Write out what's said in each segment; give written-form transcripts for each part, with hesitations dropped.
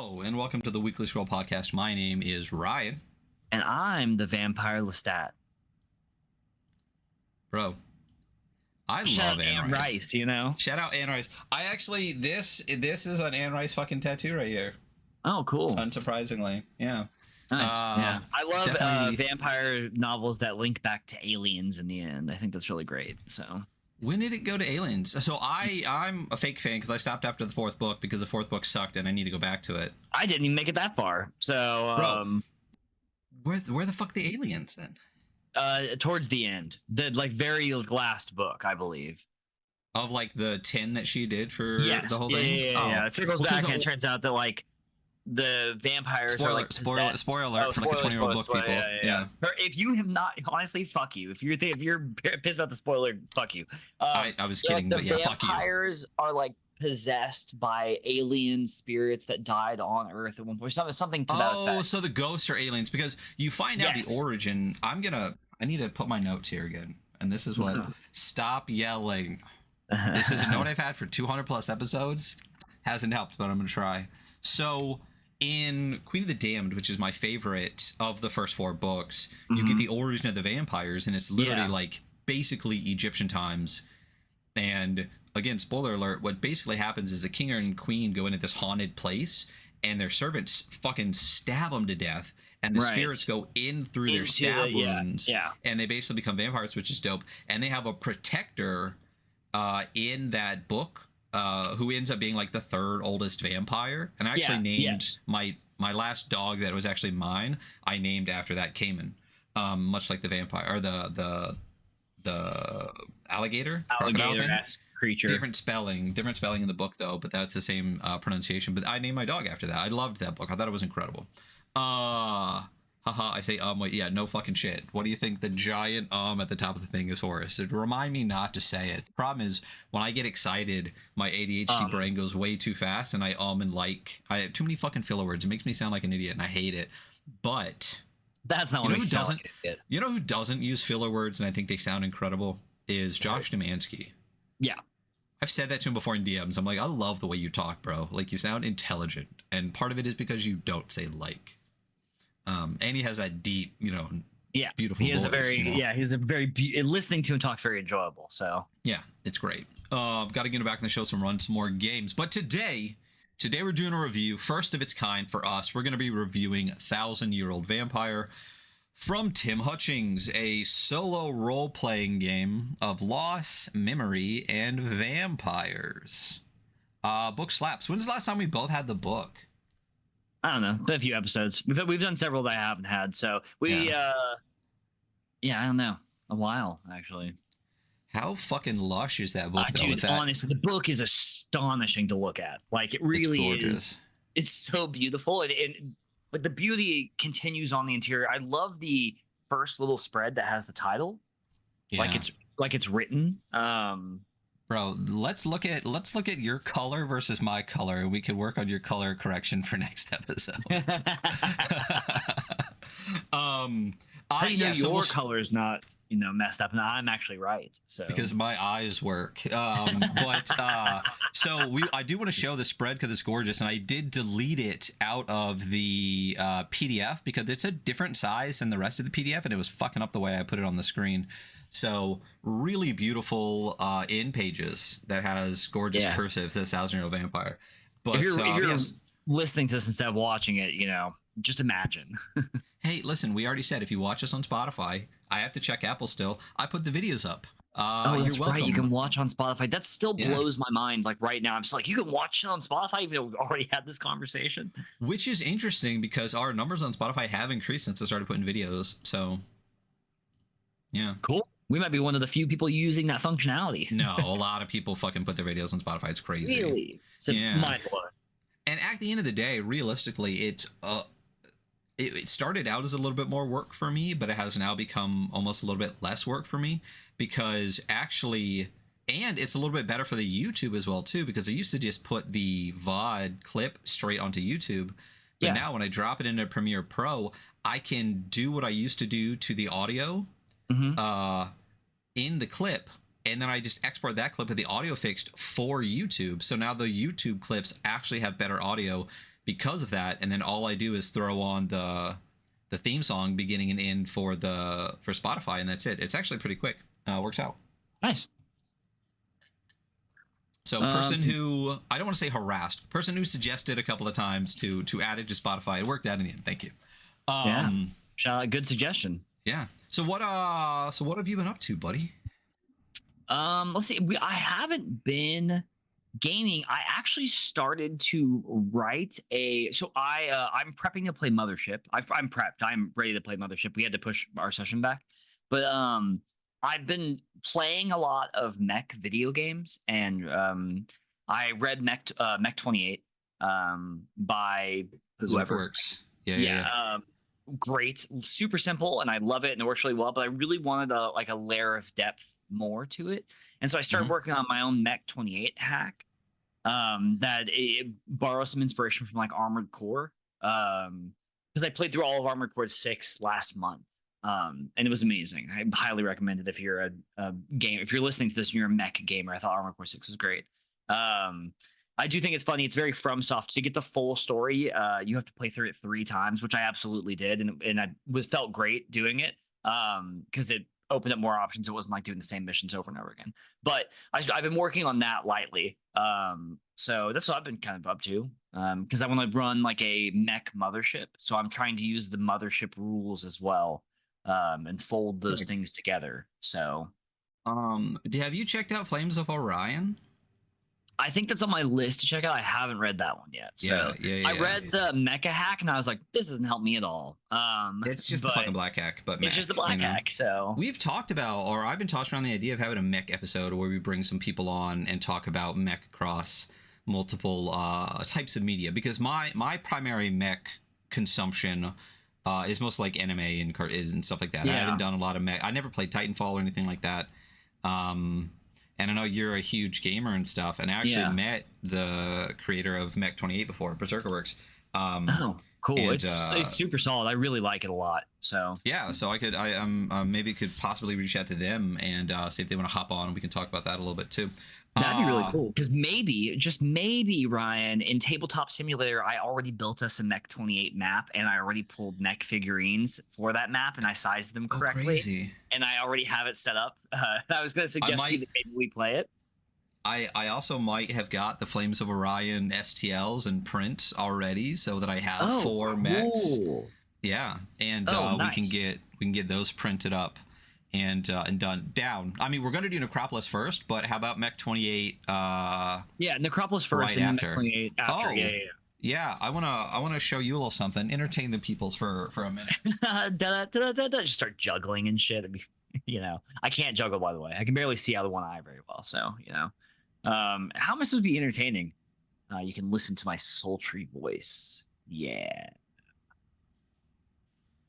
Hello, and welcome to the Weekly Scroll Podcast. My name is Ryan. And I'm the Vampire Lestat. Bro, I Shout love out Anne Rice. Rice, you know? Shout out Anne Rice. I actually, this is an Anne Rice fucking tattoo right here. Oh, cool. Unsurprisingly, yeah. Nice. Yeah. I love definitely- vampire novels that link back to aliens in the end. I think that's really great. So When did it go to aliens? So I'm a fake fan because I stopped after the fourth book because the fourth book sucked and I need to go back to it. I didn't even make it that far. So Bro, where the fuck the aliens then? Towards the end, the very last book, I believe. Of like the 10 that she did for Yes. the whole Yeah, thing? yeah. It circles back and it because- turns out that the vampires are like spoiler possessed. alert for like a 20-year-old book, people. Yeah. Or if you have not, honestly, fuck you. If you're pissed about the spoiler, fuck you. I was kidding, but yeah, fuck you. The vampires are like possessed by alien spirits that died on Earth at one point. Something to that effect. Oh, so the ghosts are aliens because you find out Yes. the origin. I need to put my notes here again, and this is what. Stop yelling. This is a note I've had for 200 plus episodes. Hasn't helped, but I'm gonna try. So in Queen of the Damned, which is my favorite of the first four books, you get the origin of the vampires, and it's literally like basically Egyptian times. And again, spoiler alert, what basically happens is the king and queen go into this haunted place and their servants fucking stab them to death, and the spirits go in through their stab wounds, and they basically become vampires, which is dope. And they have a protector in that book who ends up being like the third oldest vampire. And I actually named my last dog that was actually mine, I named after that Cayman, much like the vampire or the alligator creature. Different spelling in the book though, but that's the same pronunciation. But I named my dog after that. I loved that book. I thought it was incredible. I say wait, yeah, no fucking shit. What do you think the giant at the top of the thing is for? So remind me not to say it. The problem is when I get excited, my ADHD brain goes way too fast, and I have too many fucking filler words. It makes me sound like an idiot, and I hate it. But that's not what he sounds like. You know who doesn't use filler words, and I think they sound incredible, is Josh Domanski. Yeah. I've said that to him before in DMs. I'm like, I love the way you talk, bro. Like, you sound intelligent. And part of it is because you don't say like. And he has that deep, beautiful he has voice. He's a very listening to him talk very enjoyable. So yeah, it's great. Got to get him back in the show and run some more games. But today we're doing a review, first of its kind for us. We're going to be reviewing 1,000-Year-Old Vampire from Tim Hutchings, a solo role-playing game of loss, memory, and vampires. Book slaps. When's the last time we both had the book? I don't know. Been a few episodes. We've done several that I haven't had. So I don't know. A while, actually. How fucking lush is that book? Dude, honestly, the book is astonishing to look at. Like, it really is. It's so beautiful. But the beauty continues on the interior. I love the first little spread that has the title. Yeah. Like it's written. Bro, let's look at your color versus my color, and we can work on your color correction for next episode. Your color is not messed up, and I'm actually right. So because my eyes work. So I do want to show the spread because it's gorgeous, and I did delete it out of the PDF because it's a different size than the rest of the PDF, and it was fucking up the way I put it on the screen. So really beautiful in pages that has gorgeous cursive. This 1,000-Year-Old Vampire. But if you're listening to this instead of watching it, just imagine. Hey, listen, we already said if you watch us on Spotify, I have to check Apple still. I put the videos up. That's right. You can watch on Spotify. That still blows my mind. Like right now, I'm just like, you can watch it on Spotify even though we've already had this conversation. Which is interesting because our numbers on Spotify have increased since I started putting videos. So, yeah. Cool. We might be one of the few people using that functionality. No, a lot of people fucking put their videos on Spotify. It's crazy. Really? It's mind-blowing. And at the end of the day, realistically, it started out as a little bit more work for me, but it has now become almost a little bit less work for me because actually, and it's a little bit better for the YouTube as well too, because I used to just put the VOD clip straight onto YouTube. But now when I drop it into Premiere Pro, I can do what I used to do to the audio in the clip, and then I just export that clip with the audio fixed for YouTube. So now the YouTube clips actually have better audio because of that. And then all I do is throw on the theme song beginning and end for Spotify, and that's it. It's actually pretty quick. Works out. Nice. So person who, I don't want to say harassed, person who suggested a couple of times to add it to Spotify. It worked out in the end. Thank you. Yeah. Shout out, good suggestion. Yeah. So what have you been up to, buddy? Let's see. I haven't been gaming. I actually started to write I'm prepping to play Mothership. I'm prepped. I'm ready to play Mothership. We had to push our session back, but I've been playing a lot of mech video games, and I read Mech 28 by whoever works. Yeah. Great, super simple, and I love it, and it works really well. But I really wanted a layer of depth more to it, and so I started working on my own Mech 28 hack. That it borrows some inspiration from like Armored Core, because I played through all of Armored Core 6 last month, and it was amazing. I highly recommend it if you're a game. If you're listening to this and you're a mech gamer, I thought Armored Core 6 was great. I do think it's funny. It's very FromSoft. To get the full story, you have to play through it 3 times, which I absolutely did, and I felt great doing it, because it opened up more options. It wasn't like doing the same missions over and over again. But I've been working on that lightly, so that's what I've been kind of up to, because I want to run like a mech mothership. So I'm trying to use the mothership rules as well, and fold those things together. So, have you checked out Flames of Orion? I think that's on my list to check out. I haven't read that one yet. So I read the mecha hack, and I was like, this doesn't help me at all. It's just the fucking black hack, but it's just the black hack. So we've talked about, or I've been tossing around the idea of having a mech episode where we bring some people on and talk about mech across multiple types of media, because my primary mech consumption is mostly like anime and stuff like that. I haven't done a lot of mech. I never played Titanfall or anything like that. And I know you're a huge gamer and stuff, and I actually met the creator of Mech 28 before, Berserkerworks. Oh, cool! And, it's super solid. I really like it a lot. So yeah, so I maybe could possibly reach out to them and see if they want to hop on, and we can talk about that a little bit too. That'd be really cool, because just maybe, Ryan, in Tabletop Simulator, I already built us a Mech 28 map, and I already pulled mech figurines for that map, and I sized them correctly. Crazy. And I already have it set up. I was going to suggest that maybe we play it. I also might have got the Flames of Orion STLs and prints already, so that I have 4 mechs. Yeah, and nice. we can get those printed up and done down. I mean, we're going to do Necropolis first, but how about Mech 28? Necropolis first, right and after. Mech 28 after. Yeah, I wanna show you a little something. Entertain the peoples for a minute. Just start juggling and shit. It'd be, I can't juggle, by the way. I can barely see out of one eye very well. So how am I supposed to be entertaining? You can listen to my sultry voice. Yeah.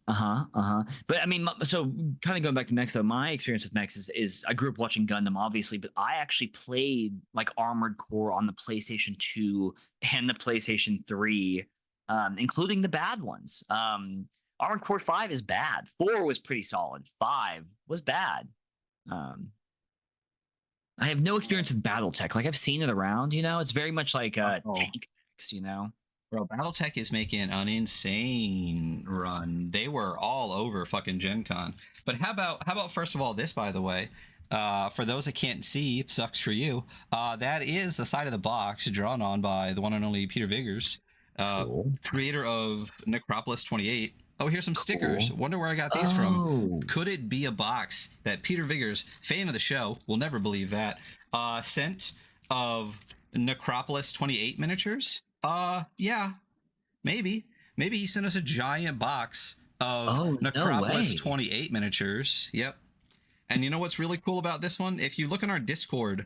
But I mean, so kind of going back to mechs, though, my experience with mechs is I grew up watching Gundam, obviously, but I actually played like Armored Core on the PlayStation 2 and the PlayStation 3, including the bad ones. Armored Core 5 is bad. 4 was pretty solid. 5 was bad. I have no experience with BattleTech. Like, I've seen it around, it's very much like tank mechs, Bro, BattleTech is making an insane run. They were all over fucking GenCon. But how about first of all this, by the way, for those that can't see, sucks for you. That is the side of the box drawn on by the one and only Peter Vigors, creator of Necropolis 28. Oh, here's some stickers. Wonder where I got these from. Could it be a box that Peter Vigors, fan of the show, will never believe that, sent of Necropolis 28 miniatures? Yeah, maybe he sent us a giant box of Necropolis 28 miniatures. Yep. And you know what's really cool about this one? If you look on our Discord,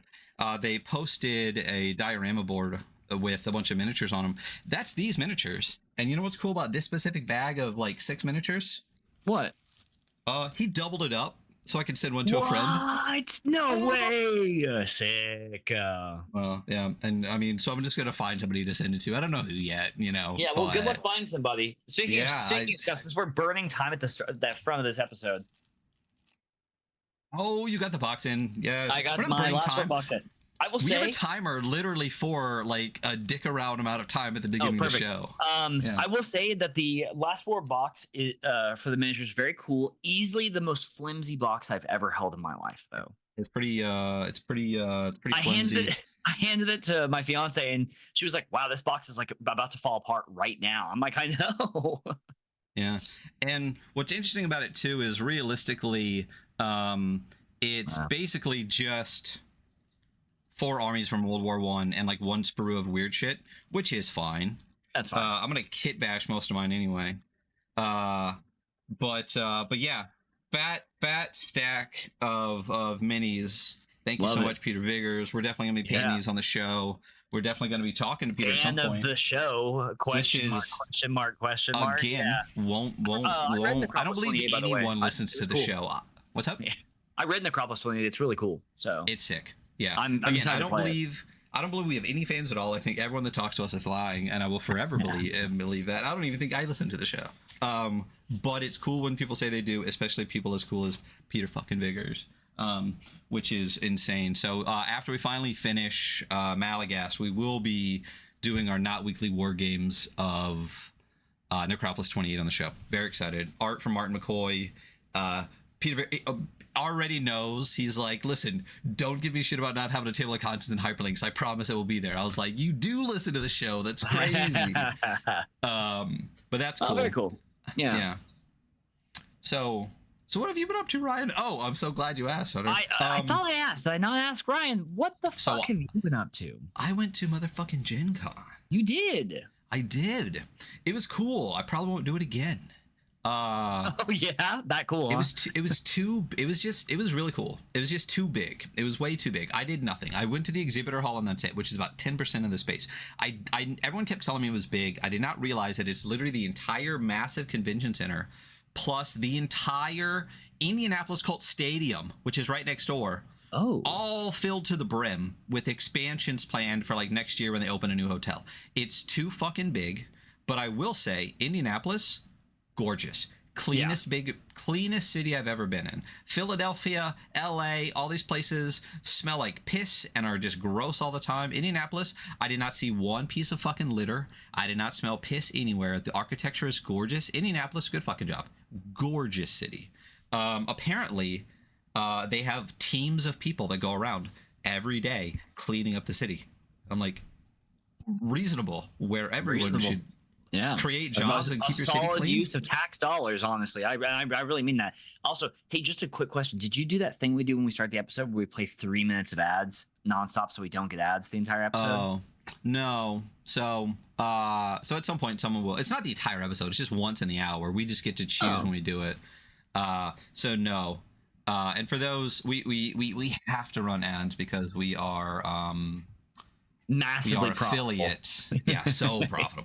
they posted a diorama board with a bunch of miniatures on them. That's these miniatures. And you know what's cool about this specific bag of like 6 miniatures? What? He doubled it up so I could send one to a friend. What? No way! Sick. Well, yeah, and I mean, so I'm just gonna find somebody to send it to. I don't know who yet, Yeah, well, good luck finding somebody. Speaking of stuff, since we're burning time at the front of this episode. Oh, you got the box in. Yes, I got my last one box in. I will we say have a timer literally for like a dick around amount of time at the beginning of the show. I will say that the last 4 box is, for the miniatures is very cool. Easily the most flimsy box I've ever held in my life, though. It's pretty flimsy. I handed it to my fiance, and she was like, "Wow, this box is like about to fall apart right now." I'm like, "I know." Yeah, and what's interesting about it too is realistically, it's basically just 4 armies from World War I and like 1 sprue of weird shit, which is fine. That's fine. I'm gonna kit bash most of mine anyway. But yeah, fat stack of minis. Thank you so much, Peter Viggers. We're definitely gonna be painting these on the show. We're definitely going to be talking to Peter at some point. End of the show? Question mark? Again, yeah. won't. I don't believe anyone listens to the show. What's up? Yeah. I read Necropolis 28. It's really cool. So it's sick. Yeah. I don't believe we have any fans at all. I think everyone that talks to us is lying, and I will forever believe that. I don't even think I listen to the show. But it's cool when people say they do, especially people as cool as Peter fucking Viggers. Which is insane. So after we finally finish Malagast, we will be doing our not weekly war games of Necropolis 28 on the show. Very excited. Art from Martin McCoy. Peter already knows. He's like, listen, don't give me shit about not having a table of contents and hyperlinks. I promise it will be there. I was like, you do listen to the show. That's crazy. But that's cool. Oh, very cool. Yeah. So what have you been up to, Ryan? Oh, I'm so glad you asked, Hunter. I thought I asked. Did I not ask Ryan? What the fuck have you been up to? I went to motherfucking GenCon. You did? I did. It was cool. I probably won't do it again. Oh yeah, that cool. Huh? It was really cool. It was just too big. It was way too big. I did nothing. I went to the exhibitor hall and that's it, which is about 10% of the space. Everyone kept telling me it was big. I did not realize that it's literally the entire massive convention center plus the entire Indianapolis Colts Stadium, which is right next door. Oh. All filled to the brim with expansions planned for like next year when they open a new hotel. It's too fucking big, but I will say Indianapolis, gorgeous. Cleanest city I've ever been in. Philadelphia, LA, all these places smell like piss and are just gross all the time. Indianapolis, I did not see one piece of fucking litter. I did not smell piss anywhere. The architecture is gorgeous. Indianapolis, good fucking job. Gorgeous city. Apparently, they have teams of people that go around every day cleaning up the city. I'm like, reasonable, where everyone should create jobs and keep your city clean. Solid use of tax dollars, honestly. I really mean that. Also, hey, just a quick question. Did you do that thing we do when we start the episode where we play 3 minutes of ads nonstop so we don't get ads the entire episode? Oh, no. So at some point someone will. It's not the entire episode. It's just once in the hour. We just get to choose when we do it. So no. And for those, we have to run ads because we are massively affiliate. Yeah, so profitable.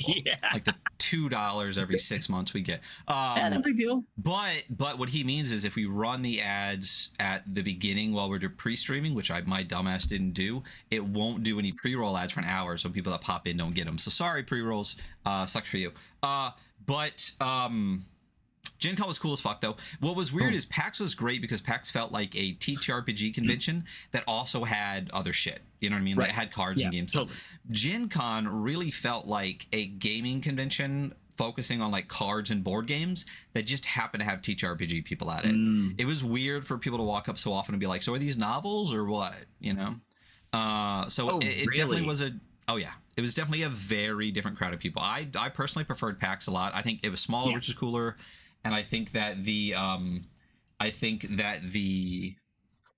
Like the $2 every 6 months we get. No big deal. But what he means is if we run the ads at the beginning while we're pre-streaming, which my dumbass didn't do, it won't do any pre-roll ads for an hour, so people that pop in don't get them. So sorry, pre-rolls. Sucks for you. But GenCon was cool as fuck, though. What was weird is PAX was great because PAX felt like a TTRPG convention that also had other shit. You know what I mean? Right. That had cards and games. Totally. So GenCon really felt like a gaming convention focusing on like cards and board games that just happened to have TTRPG people at it. It was weird for people to walk up so often and be like, so are these novels or what? You know? It definitely was a... Oh, yeah. It was definitely a very different crowd of people. I personally preferred PAX a lot. I think it was smaller, which is cooler. And I think that the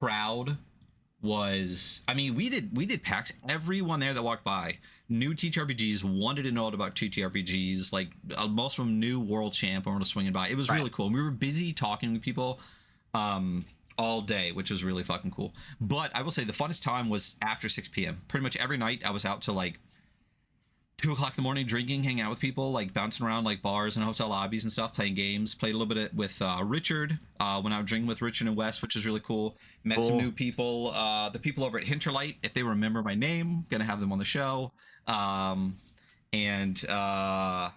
crowd was, I mean, we did PAX. Everyone there that walked by knew TTRPGs, wanted to know about TTRPGs. Like most of them knew World Champ and were swinging by. It was really cool. And we were busy talking to people all day, which was really fucking cool. But I will say the funnest time was after 6 p.m. Pretty much every night I was out till like 2 o'clock in the morning drinking, hanging out with people, like bouncing around like bars and hotel lobbies and stuff, playing games. Played a little bit with Richard when I was drinking with Richard and Wes, which was really cool. Met some new people. The people over at Hinterlight, if they remember my name, gonna have them on the show. and a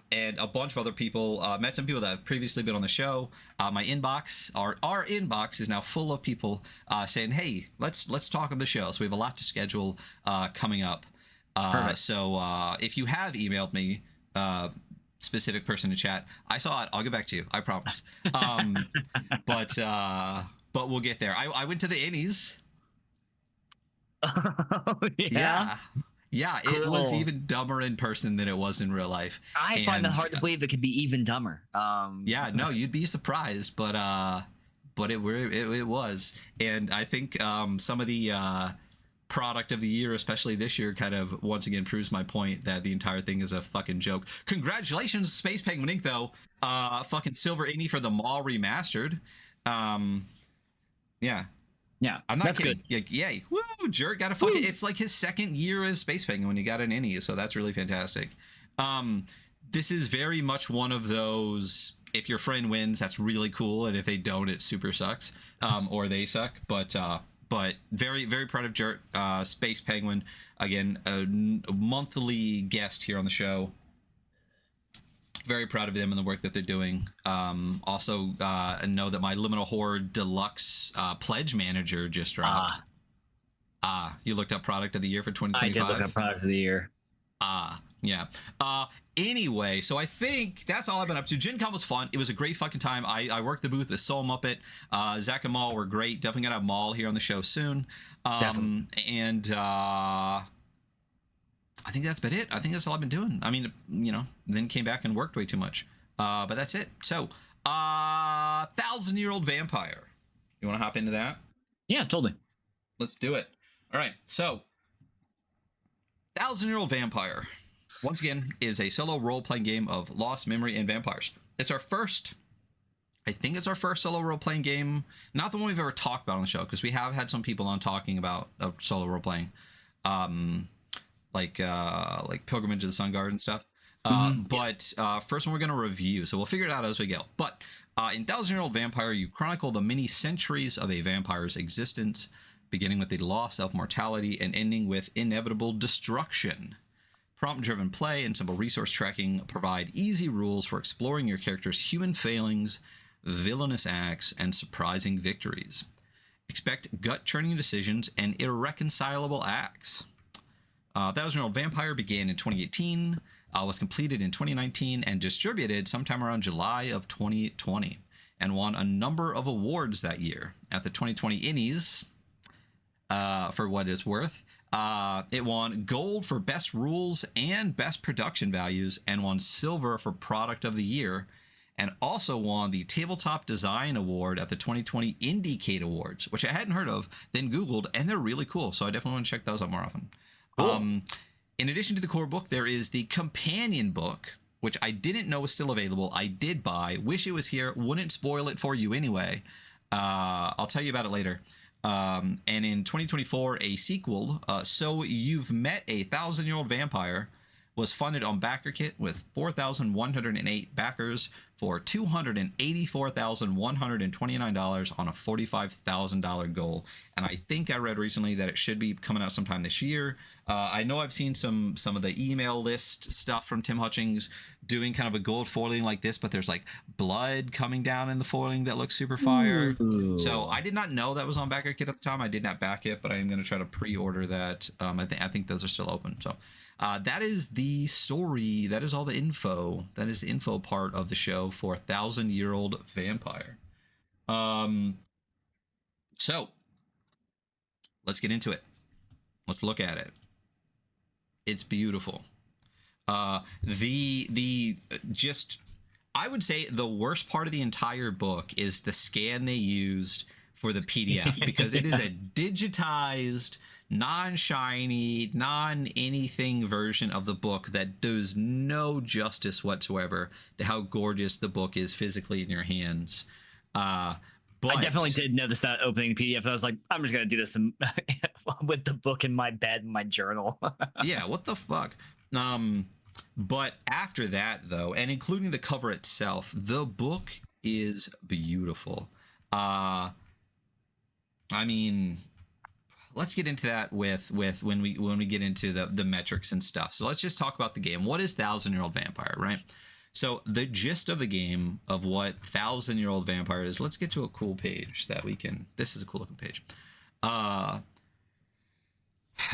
bunch of other people. Met some people that have previously been on the show. My inbox, our inbox, is now full of people saying, "Hey, let's talk on the show." So we have a lot to schedule coming up. So if you have emailed me, specific person to chat, I saw it. I'll get back to you. I promise. But we'll get there. I went to the Innies. Oh, Yeah. Cool. It was even dumber in person than it was in real life. I find it hard to believe it could be even dumber. Yeah, no, you'd be surprised, but it was. And I think some of the product of the year, especially this year, kind of once again proves my point that the entire thing is a fucking joke. Congratulations, Space Penguin Inc. though. Fucking silver innie for the Maul remastered. Yeah, I'm not that's kidding. good. Yay. Woo, Jerk got a fucking... It's like his second year as Space Penguin when he got an innie, so that's really fantastic. This is very much one of those, if your friend wins, that's really cool, and if they don't, it super sucks. Or they suck. But very, very proud of Jerk. Space Penguin, again, a monthly guest here on the show. Very proud of them and the work that they're doing. Also, know that my Liminal Horde Deluxe Pledge Manager just dropped. You looked up Product of the Year for 2025? I did look up Product of the Year. Yeah. Anyway, so I think that's all I've been up to. GenCon was fun. It was a great fucking time. I worked the booth with Soul Muppet. Zach and Maul were great. Definitely gonna have Maul here on the show soon. Definitely. And I think that's about it. I think that's all I've been doing. I mean, then came back and worked way too much. But that's it. So, 1,000-Year-Old Vampire. You want to hop into that? Yeah, totally. Let's do it. All right. So, 1,000-Year-Old Vampire, once again, is a solo role-playing game of lost memory and vampires. It's our first... I think it's our first solo role-playing game. Not the one we've ever talked about on the show, because we have had some people on talking about solo role-playing. Like Pilgrimage of the Sun Guard and stuff. But first one we're going to review, so we'll figure it out as we go. But in 1,000-Year-Old Vampire, you chronicle the many centuries of a vampire's existence, beginning with the loss of mortality and ending with inevitable destruction. Prompt-driven play and simple resource tracking provide easy rules for exploring your character's human failings, villainous acts, and surprising victories. Expect gut-churning decisions and irreconcilable acts. 1,000-Year-Old Vampire began in 2018, was completed in 2019, and distributed sometime around July of 2020, and won a number of awards that year. At the 2020 Innies, for what it's worth, it won gold for best rules and best production values, and won silver for product of the year, and also won the Tabletop Design Award at the 2020 Indiecade Awards, which I hadn't heard of, then Googled, and they're really cool, so I definitely want to check those out more often. Cool. In addition to the core book, there is the companion book, which I didn't know was still available. I did buy. Wish it was here. Wouldn't spoil it for you anyway. I'll tell you about it later. And in 2024, a sequel, So You've Met a 1,000-Year-Old Vampire, was funded on BackerKit with 4,108 backers for $284,129 on a $45,000 goal. And I think I read recently that it should be coming out sometime this year. I know I've seen some of the email list stuff from Tim Hutchings doing kind of a gold foiling like this, but there's like blood coming down in the foiling that looks super fire. Ooh. So I did not know that was on BackerKit at the time. I did not back it, but I am going to try to pre-order that. I think those are still open. So that is the story. That is all the info. That is the info part of the show for 1,000-Year-Old Vampire. So let's get into it. Let's look at it. It's beautiful. I would say the worst part of the entire book is the scan they used for the PDF, because it is a digitized, non-shiny, non-anything version of the book that does no justice whatsoever to how gorgeous the book is physically in your hands. But I definitely did notice that opening PDF. I was like, I'm just going to do this with the book in my bed, in my journal. Yeah, what the fuck? But after that, though, and including the cover itself, the book is beautiful. I mean, let's get into that with when we get into the metrics and stuff. So let's just talk about the game. What is 1,000-Year-Old Vampire, right? So the gist of the game of what 1,000-Year-Old Vampire is, let's get to a cool page that we can. This is a cool looking page.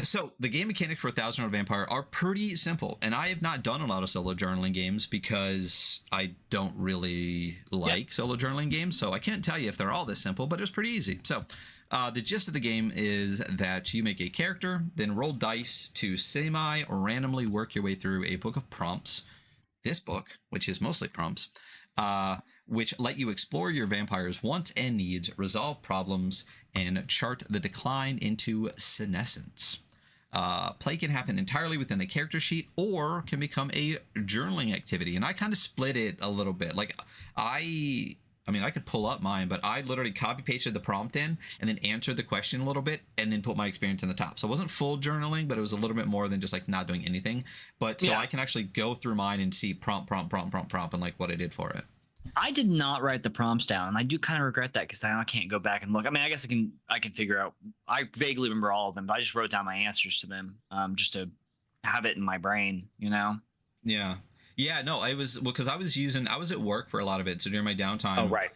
So the game mechanics for 1,000-Year-Old Vampire are pretty simple, and I have not done a lot of solo journaling games because I don't really like solo journaling games, so I can't tell you if they're all this simple, but it's pretty easy. So the gist of the game is that you make a character, then roll dice to semi-randomly work your way through a book of prompts. This book, which is mostly prompts, which let you explore your vampire's wants and needs, resolve problems, and chart the decline into senescence. Play can happen entirely within the character sheet or can become a journaling activity. And I kind of split it a little bit. Like I mean, I could pull up mine, but I literally copy pasted the prompt in and then answered the question a little bit and then put my experience in the top. So it wasn't full journaling, but it was a little bit more than just like not doing anything. But so I can actually go through mine and see prompt, and like what I did for it. I did not write the prompts down, and I do kind of regret that because I can't go back and look. I mean, I guess I can figure out. I vaguely remember all of them, but I just wrote down my answers to them, just to have it in my brain, you know? Yeah. Yeah, no, because I was at work for a lot of it. So during my downtime, oh, right.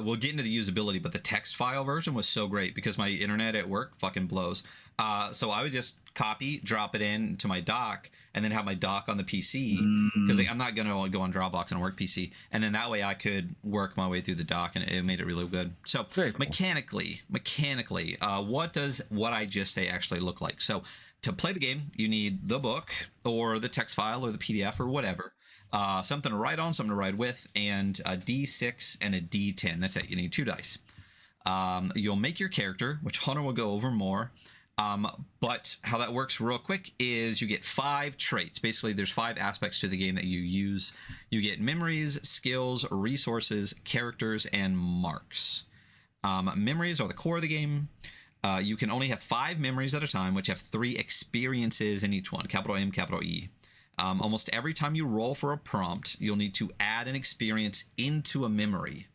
We'll get into the usability, but the text file version was so great because my internet at work fucking blows. So I would just copy, drop it in to my dock, and then have my dock on the PC because I'm not going to go on Dropbox on a work PC. And then that way I could work my way through the dock, and it made it really good. So cool. mechanically, what does what I just say actually look like? So to play the game, you need the book or the text file or the PDF or whatever. Something to write on, something to write with, and a D6 and a D10. That's it. You need 2 dice. You'll make your character, which Hunter will go over more. But how that works real quick is you get 5 traits. Basically, there's 5 aspects to the game that you use. You get memories, skills, resources, characters, and marks. Memories are the core of the game. You can only have 5 memories at a time, which have 3 experiences in each one. Capital M, capital E. Almost every time you roll for a prompt, you'll need to add an experience into a memory.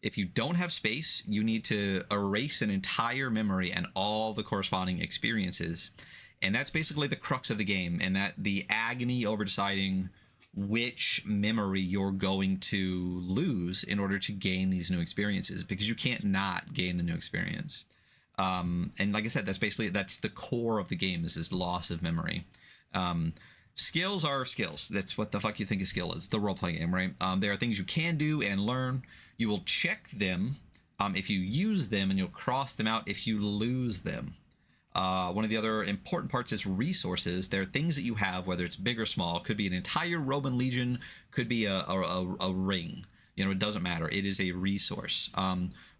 If you don't have space, you need to erase an entire memory and all the corresponding experiences. And that's basically the crux of the game, and that the agony over deciding which memory you're going to lose in order to gain these new experiences, because you can't not gain the new experience. And like I said, that's the core of the game, is this loss of memory. Skills are skills. That's what the fuck you think a skill is. The role-playing game, right? There are things you can do and learn. You will check them if you use them, and you'll cross them out if you lose them. One of the other important parts is resources. There are things that you have, whether it's big or small. Could be an entire Roman legion, could be a ring. You know, it doesn't matter. It is a resource.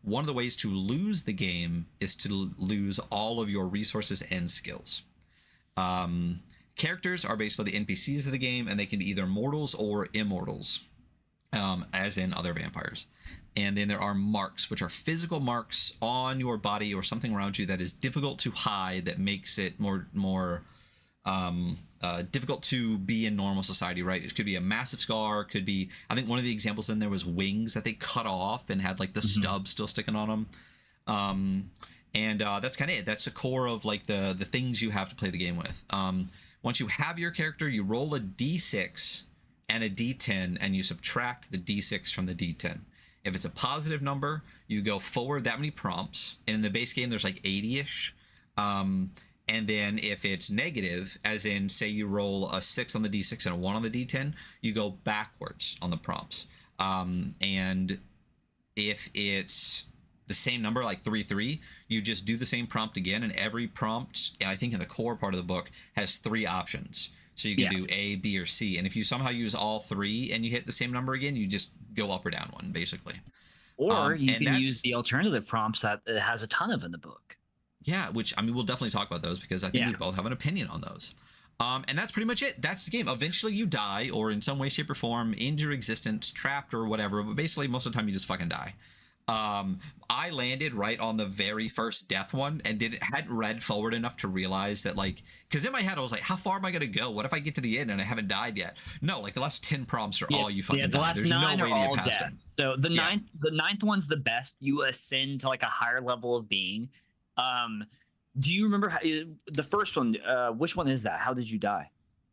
One of the ways to lose the game is to lose all of your resources and skills. Characters are basically the NPCs of the game, and they can be either mortals or immortals, as in other vampires. And then there are marks, which are physical marks on your body or something around you that is difficult to hide, that makes it more difficult to be in normal society, right? It could be a massive scar, could be, I think one of the examples in there was wings that they cut off and had like the stub still sticking on them. And that's kind of it. That's the core of like the things you have to play the game with. Once you have your character, you roll a D6 and a D10, and you subtract the D6 from the D10. If it's a positive number, you go forward that many prompts. And in the base game, there's like 80-ish. And then if it's negative, as in, say you roll a 6 on the D6 and a 1 on the D10, you go backwards on the prompts. And if it's the same number, like 3-3, you just do the same prompt again, and every prompt, and I think in the core part of the book, has 3 options. So you can do A, B, or C. And if you somehow use all 3 and you hit the same number again, you just go up or down one, basically. Or you can use the alternative prompts that it has a ton of in the book. Yeah, which, I mean, we'll definitely talk about those, because I think we both have an opinion on those. And that's pretty much it. That's the game. Eventually you die, or in some way, shape, or form, end your existence, trapped or whatever. But basically, most of the time, you just fucking die. I landed right on the very first death one, and hadn't read forward enough to realize that, like, because in my head I was like, how far am I gonna go? What if I get to the end and I haven't died yet? No, like the last 10 prompts are all you fucking die. Last There's 9 no way are to all get past dead. them. So the ninth one's the best. You ascend to like a higher level of being. Do you remember the first one? Which one is that? How did you die?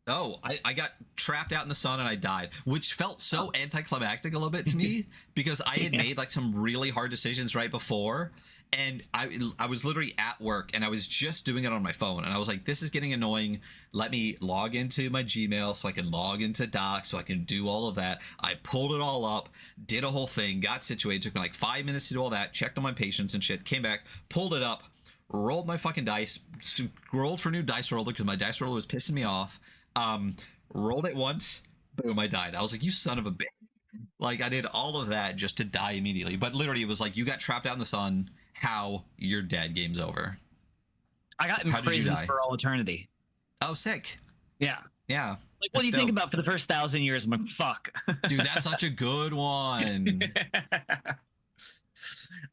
Oh, I got trapped out in the sun and I died, which felt so anticlimactic a little bit to me because I had made like some really hard decisions right before, and I was literally at work and I was just doing it on my phone, and I was like, this is getting annoying. Let me log into my Gmail so I can log into Docs so I can do all of that. I pulled it all up, did a whole thing, got situated, took me like 5 minutes to do all that, checked on my patients and shit, came back, pulled it up, rolled my fucking dice, rolled for new dice roller because my dice roller was pissing me off. Rolled it once, boom, I died. I was like, you son of a bitch. Like, I did all of that just to die immediately. But literally, it was like, you got trapped out in the sun. How? You're dead. Game's over. I got imprisoned for all eternity. Oh, sick. Yeah. Yeah. Like, what do you think about for the first 1,000 years? I'm like, fuck. Dude, that's such a good one.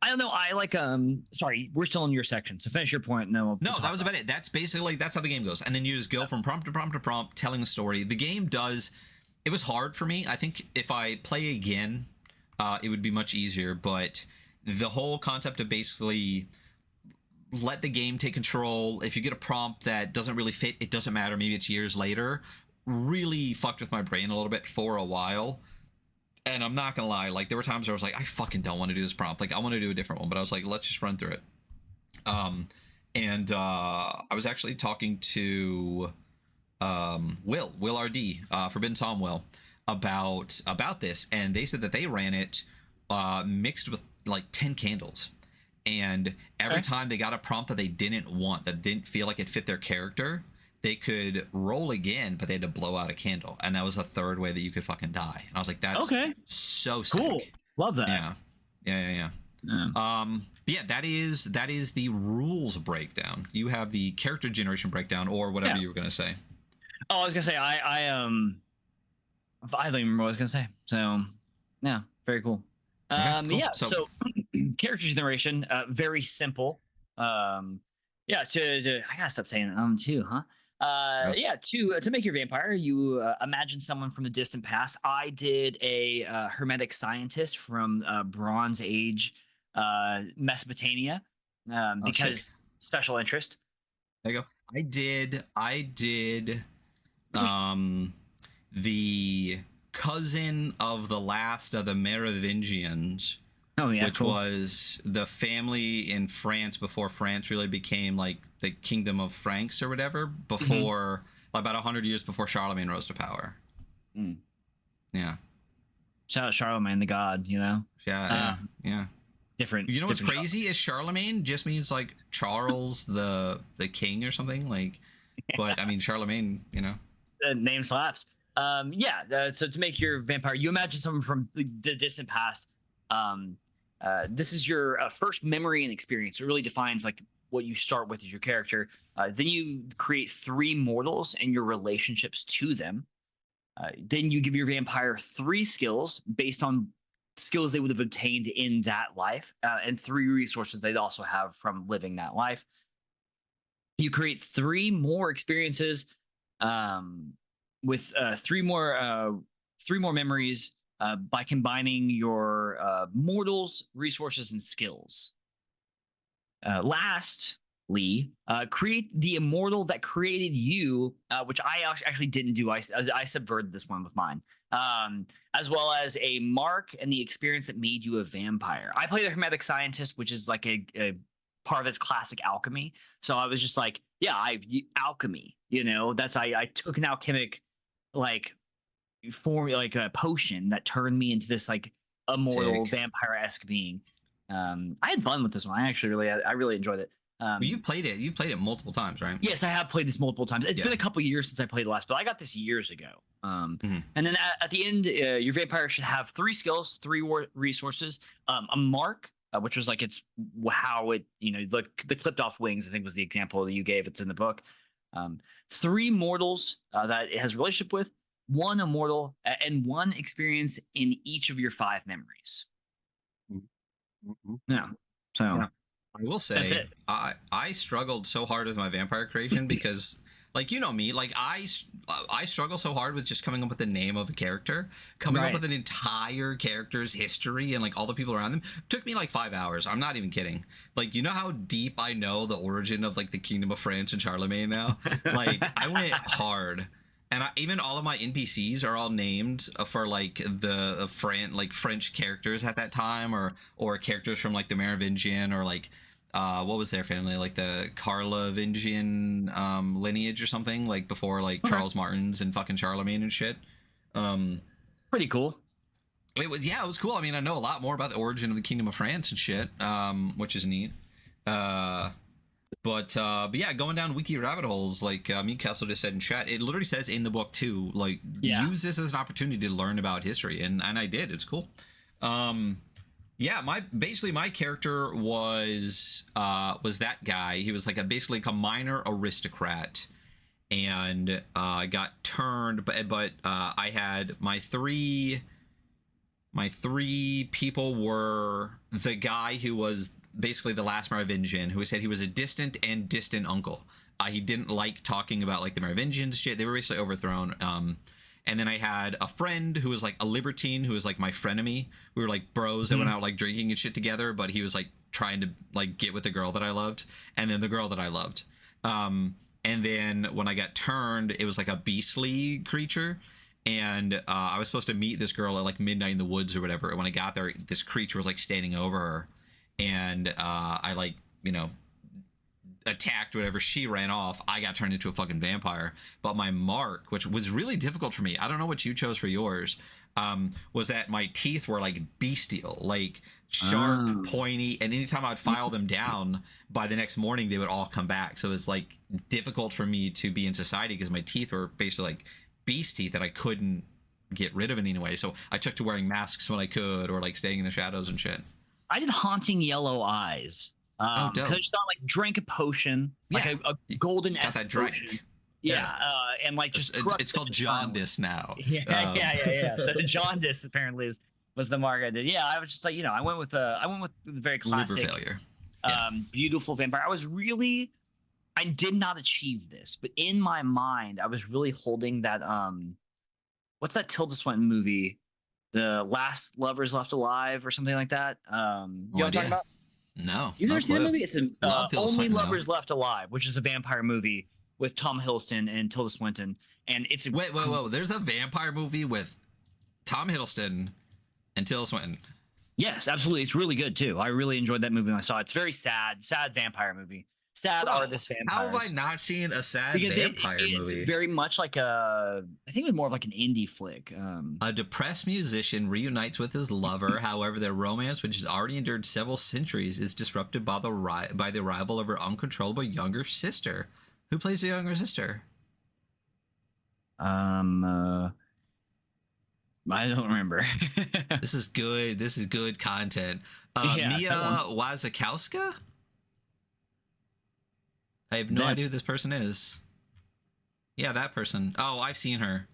I don't know. I like sorry, we're still in your section, so finish your point. No, that was about it. That's basically how the game goes, and then you just go from prompt to prompt to prompt, telling the story. The game does. It was hard for me. I think if I play again, it would be much easier. But the whole concept of basically let the game take control. If you get a prompt that doesn't really fit, it doesn't matter. Maybe it's years later. Really fucked with my brain a little bit for a while. And I'm not gonna lie, like there were times where I was like, I fucking don't want to do this prompt. Like I want to do a different one, but I was like, let's just run through it. I was actually talking to Will RD, Forbidden Tom Will, about this, and they said that they ran it mixed with like 10 candles, and every time they got a prompt that they didn't want, that didn't feel like it fit their character, they could roll again, but they had to blow out a candle, and that was a third way that you could fucking die. And I was like, that's so sick. Cool. Love that. Yeah. Yeah, that is the rules breakdown. You have the character generation breakdown, or whatever you were gonna say. Oh, I was gonna say I don't even remember what I was gonna say. So yeah, very cool. Okay, cool. Yeah, so character generation, very simple. I gotta stop saying too, huh? To make your vampire, you imagine someone from the distant past. I did a hermetic scientist from Bronze Age Mesopotamia because special interest. There you go. I did the cousin of the last of the Merovingians. Oh yeah, which was the family in France before France really became like the Kingdom of Franks or whatever, before about 100 years before Charlemagne rose to power. Yeah. Shout out Charlemagne, the god, you know? Yeah. Different. You know what's crazy is Charlemagne just means like Charles the king or something, like, but I mean Charlemagne, you know. Name slaps. So to make your vampire, you imagine someone from the distant past. This is your first memory and experience. It really defines like what you start with as your character. Then you create 3 mortals and your relationships to them. Then you give your vampire 3 skills based on skills they would have obtained in that life, and 3 resources they'd also have from living that life. You create 3 more experiences with 3 more memories. By combining your mortals, resources, and skills. Lastly, create the immortal that created you, which I actually didn't do. I subverted this one with mine, as well as a mark and the experience that made you a vampire. I play the Hermetic Scientist, which is like a part of its classic alchemy. So I was just like, alchemy. You know, I took an alchemic form, like a potion that turned me into this like immortal vampire-esque being. I had fun with this one. I really enjoyed it. You've played it multiple times, right? Yes, I have played this multiple times. It's been a couple years since I played it last, but I got this years ago. And then at the end, your vampire should have 3 skills, 3 resources, a mark, which was like it's how it, the clipped off wings, I think was the example that you gave. It's in the book. 3 mortals that it has a relationship with, 1 immortal, and 1 experience in each of your 5 memories. I will say I struggled so hard with my vampire creation because like, you know me, like I struggle so hard with just coming up with the name of a character. Coming up with an entire character's history and like all the people around them took me like 5 hours. I'm not even kidding. Like, you know how deep I know the origin of like the Kingdom of France and Charlemagne now? Like, I went hard. And even all of my NPCs are all named for like the French characters at that time, or characters from like the Merovingian, or like what was their family, like the Carlovingian lineage or something, like before like Charles Martin's and fucking Charlemagne and shit. Pretty cool. It was cool. I mean, I know a lot more about the origin of the Kingdom of France and shit, which is neat. But yeah, going down wiki rabbit holes, like Meat Castle just said in chat, it literally says in the book too, like, use this as an opportunity to learn about history, and I did. It's cool. Yeah, my character was that guy. He was like basically a minor aristocrat, and got turned, but I had my three people were the guy who was basically the last Merovingian, who said he was a distant uncle. He didn't like talking about like the Merovingians shit. They were basically overthrown. And then I had a friend who was like a libertine, who was like my frenemy. We were like bros that went out like drinking and shit together, but he was like trying to like get with the girl that I loved, and then the girl that I loved. And then when I got turned, it was like a beastly creature. And I was supposed to meet this girl at like midnight in the woods or whatever. And when I got there, this creature was like standing over her. And I like, you know, attacked whatever. She ran off. I got turned into a fucking vampire. But my mark, which was really difficult for me, I don't know what you chose for yours, was that my teeth were like bestial, like sharp, pointy. And anytime I'd file them down, by the next morning, they would all come back. So it was like difficult for me to be in society because my teeth were basically like beast teeth that I couldn't get rid of in any way. So I took to wearing masks when I could, or like staying in the shadows and shit. I did haunting yellow eyes. Because I just thought, like, drank a potion, like a golden potion. Yeah. And like just it's called jaundice now. Yeah. So jaundice apparently was the mark I did. Yeah, I was just like, you know, I went with the very classic liver failure. Beautiful vampire. I did not achieve this, but in my mind, I was really holding that what's that Tilda Swinton movie? The Last Lovers Left Alive or something like that. You know what I'm talking about? No. You've never seen that movie? It's Only Lovers Left Alive, which is a vampire movie with Tom Hiddleston and Tilda Swinton. And it's a wait. There's a vampire movie with Tom Hiddleston and Tilda Swinton. Yes, absolutely. It's really good too. I really enjoyed that movie when I saw it. It's very sad vampire movie. Sad artist vampires. How have I not seen a sad vampire movie? It's very much like I think it was more of like an indie flick. A depressed musician reunites with his lover. However, their romance, which has already endured several centuries, is disrupted by the arrival of her uncontrollable younger sister. Who plays the younger sister? I don't remember. This is good. This is good content. Mia Wasikowska? I have no idea who this person is. Yeah, that person. Oh, I've seen her.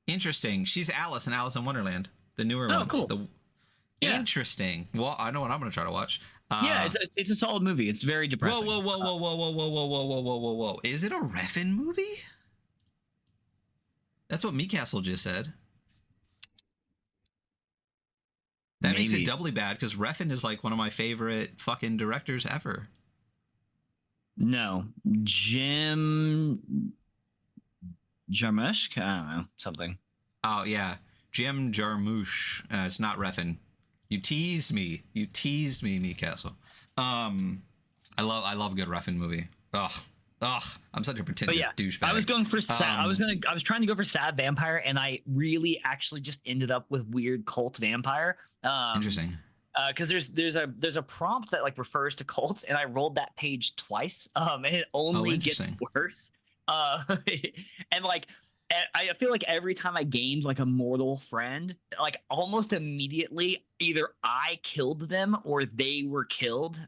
Interesting. She's Alice in Alice in Wonderland. The newer ones. Cool. Interesting. Well, I know what I'm going to try to watch. It's a solid movie. It's very depressing. Whoa. Is it a Refn movie? That's what Meat Castle just said. That makes it doubly bad because Refn is like one of my favorite fucking directors ever. No, Jim Jarmusch? I don't know, something. Oh yeah, Jim Jarmusch. It's not Refn. You teased me, Meat Castle. I love a good Refn movie. Ugh, I'm such a pretentious douchebag. I was going for sad. I was trying to go for sad vampire, and I really actually just ended up with weird cult vampire. Interesting. Because there's a prompt that like refers to cults, and I rolled that page twice, and it only gets worse. And like I feel like every time I gained like a mortal friend, like almost immediately either I killed them or they were killed.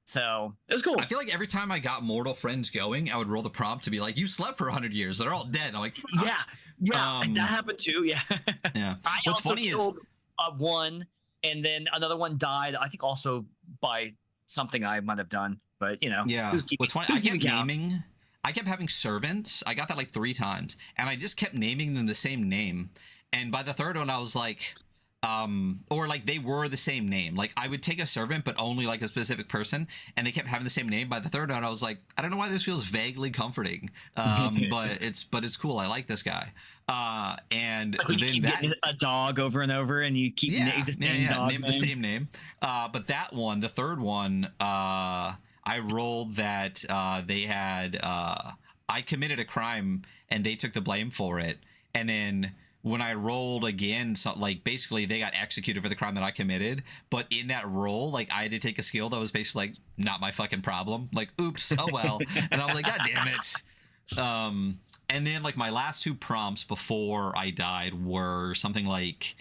So it was cool. I feel like every time I got mortal friends going, I would roll the prompt to be like, "You slept for 100 years. They're all dead." And I'm like, fuck. Yeah, that happened too. Yeah. I What's also funny killed one. And then another one died, I think also by something I might have done. But, you know. Yeah. What's funny, I I kept having servants. I got that like 3 times, and I just kept naming them the same name. And by the third one, I was like, or like they were the same name. Like I would take a servant, but only like a specific person, and they kept having the same name. By the third one, I was like, I don't know why this feels vaguely comforting, but it's cool. I like this guy. And like when you then keep getting a dog over and over, and you keep name name the same name. But that one, the third one, I rolled that they had I committed a crime and they took the blame for it, and then when I rolled again, so like basically they got executed for the crime that I committed, but in that roll, like I had to take a skill that was basically like not my fucking problem. Like, oops, oh well. And I was like, God damn it. And then like my last 2 prompts before I died were something like,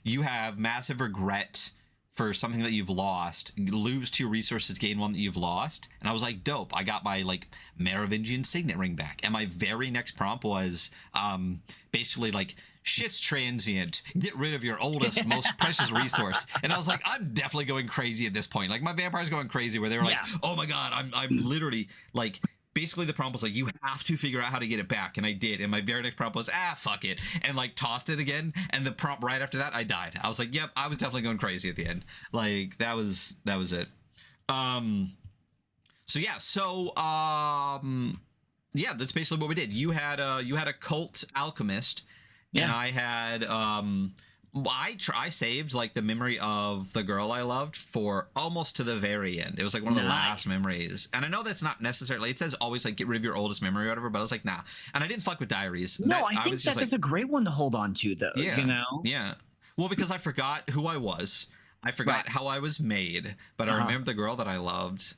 you have massive regret for something that you've lost. You lose 2 resources, gain 1 that you've lost. And I was like, dope. I got my like Merovingian signet ring back. And my very next prompt was basically like, shit's transient. Get rid of your oldest, most precious resource. And I was like, I'm definitely going crazy at this point. Like my vampire's going crazy where they were like, oh my God, I'm literally like, basically the prompt was like, you have to figure out how to get it back, and I did. And my very next prompt was, fuck it, and like tossed it again. And the prompt right after that, I died. I was like, yep, I was definitely going crazy at the end. Like that was it. Yeah, that's basically what we did. You had a cult alchemist, and I had I saved like the memory of the girl I loved for almost to the very end. It was like one of the last memories. And I know that's not necessarily, it says always like get rid of your oldest memory or whatever, but I was like, nah. And I didn't fuck with diaries. No, I think that's a great one to hold on to though. Yeah. You know? Yeah. Well, because I forgot who I was. I forgot how I was made, but I remember the girl that I loved.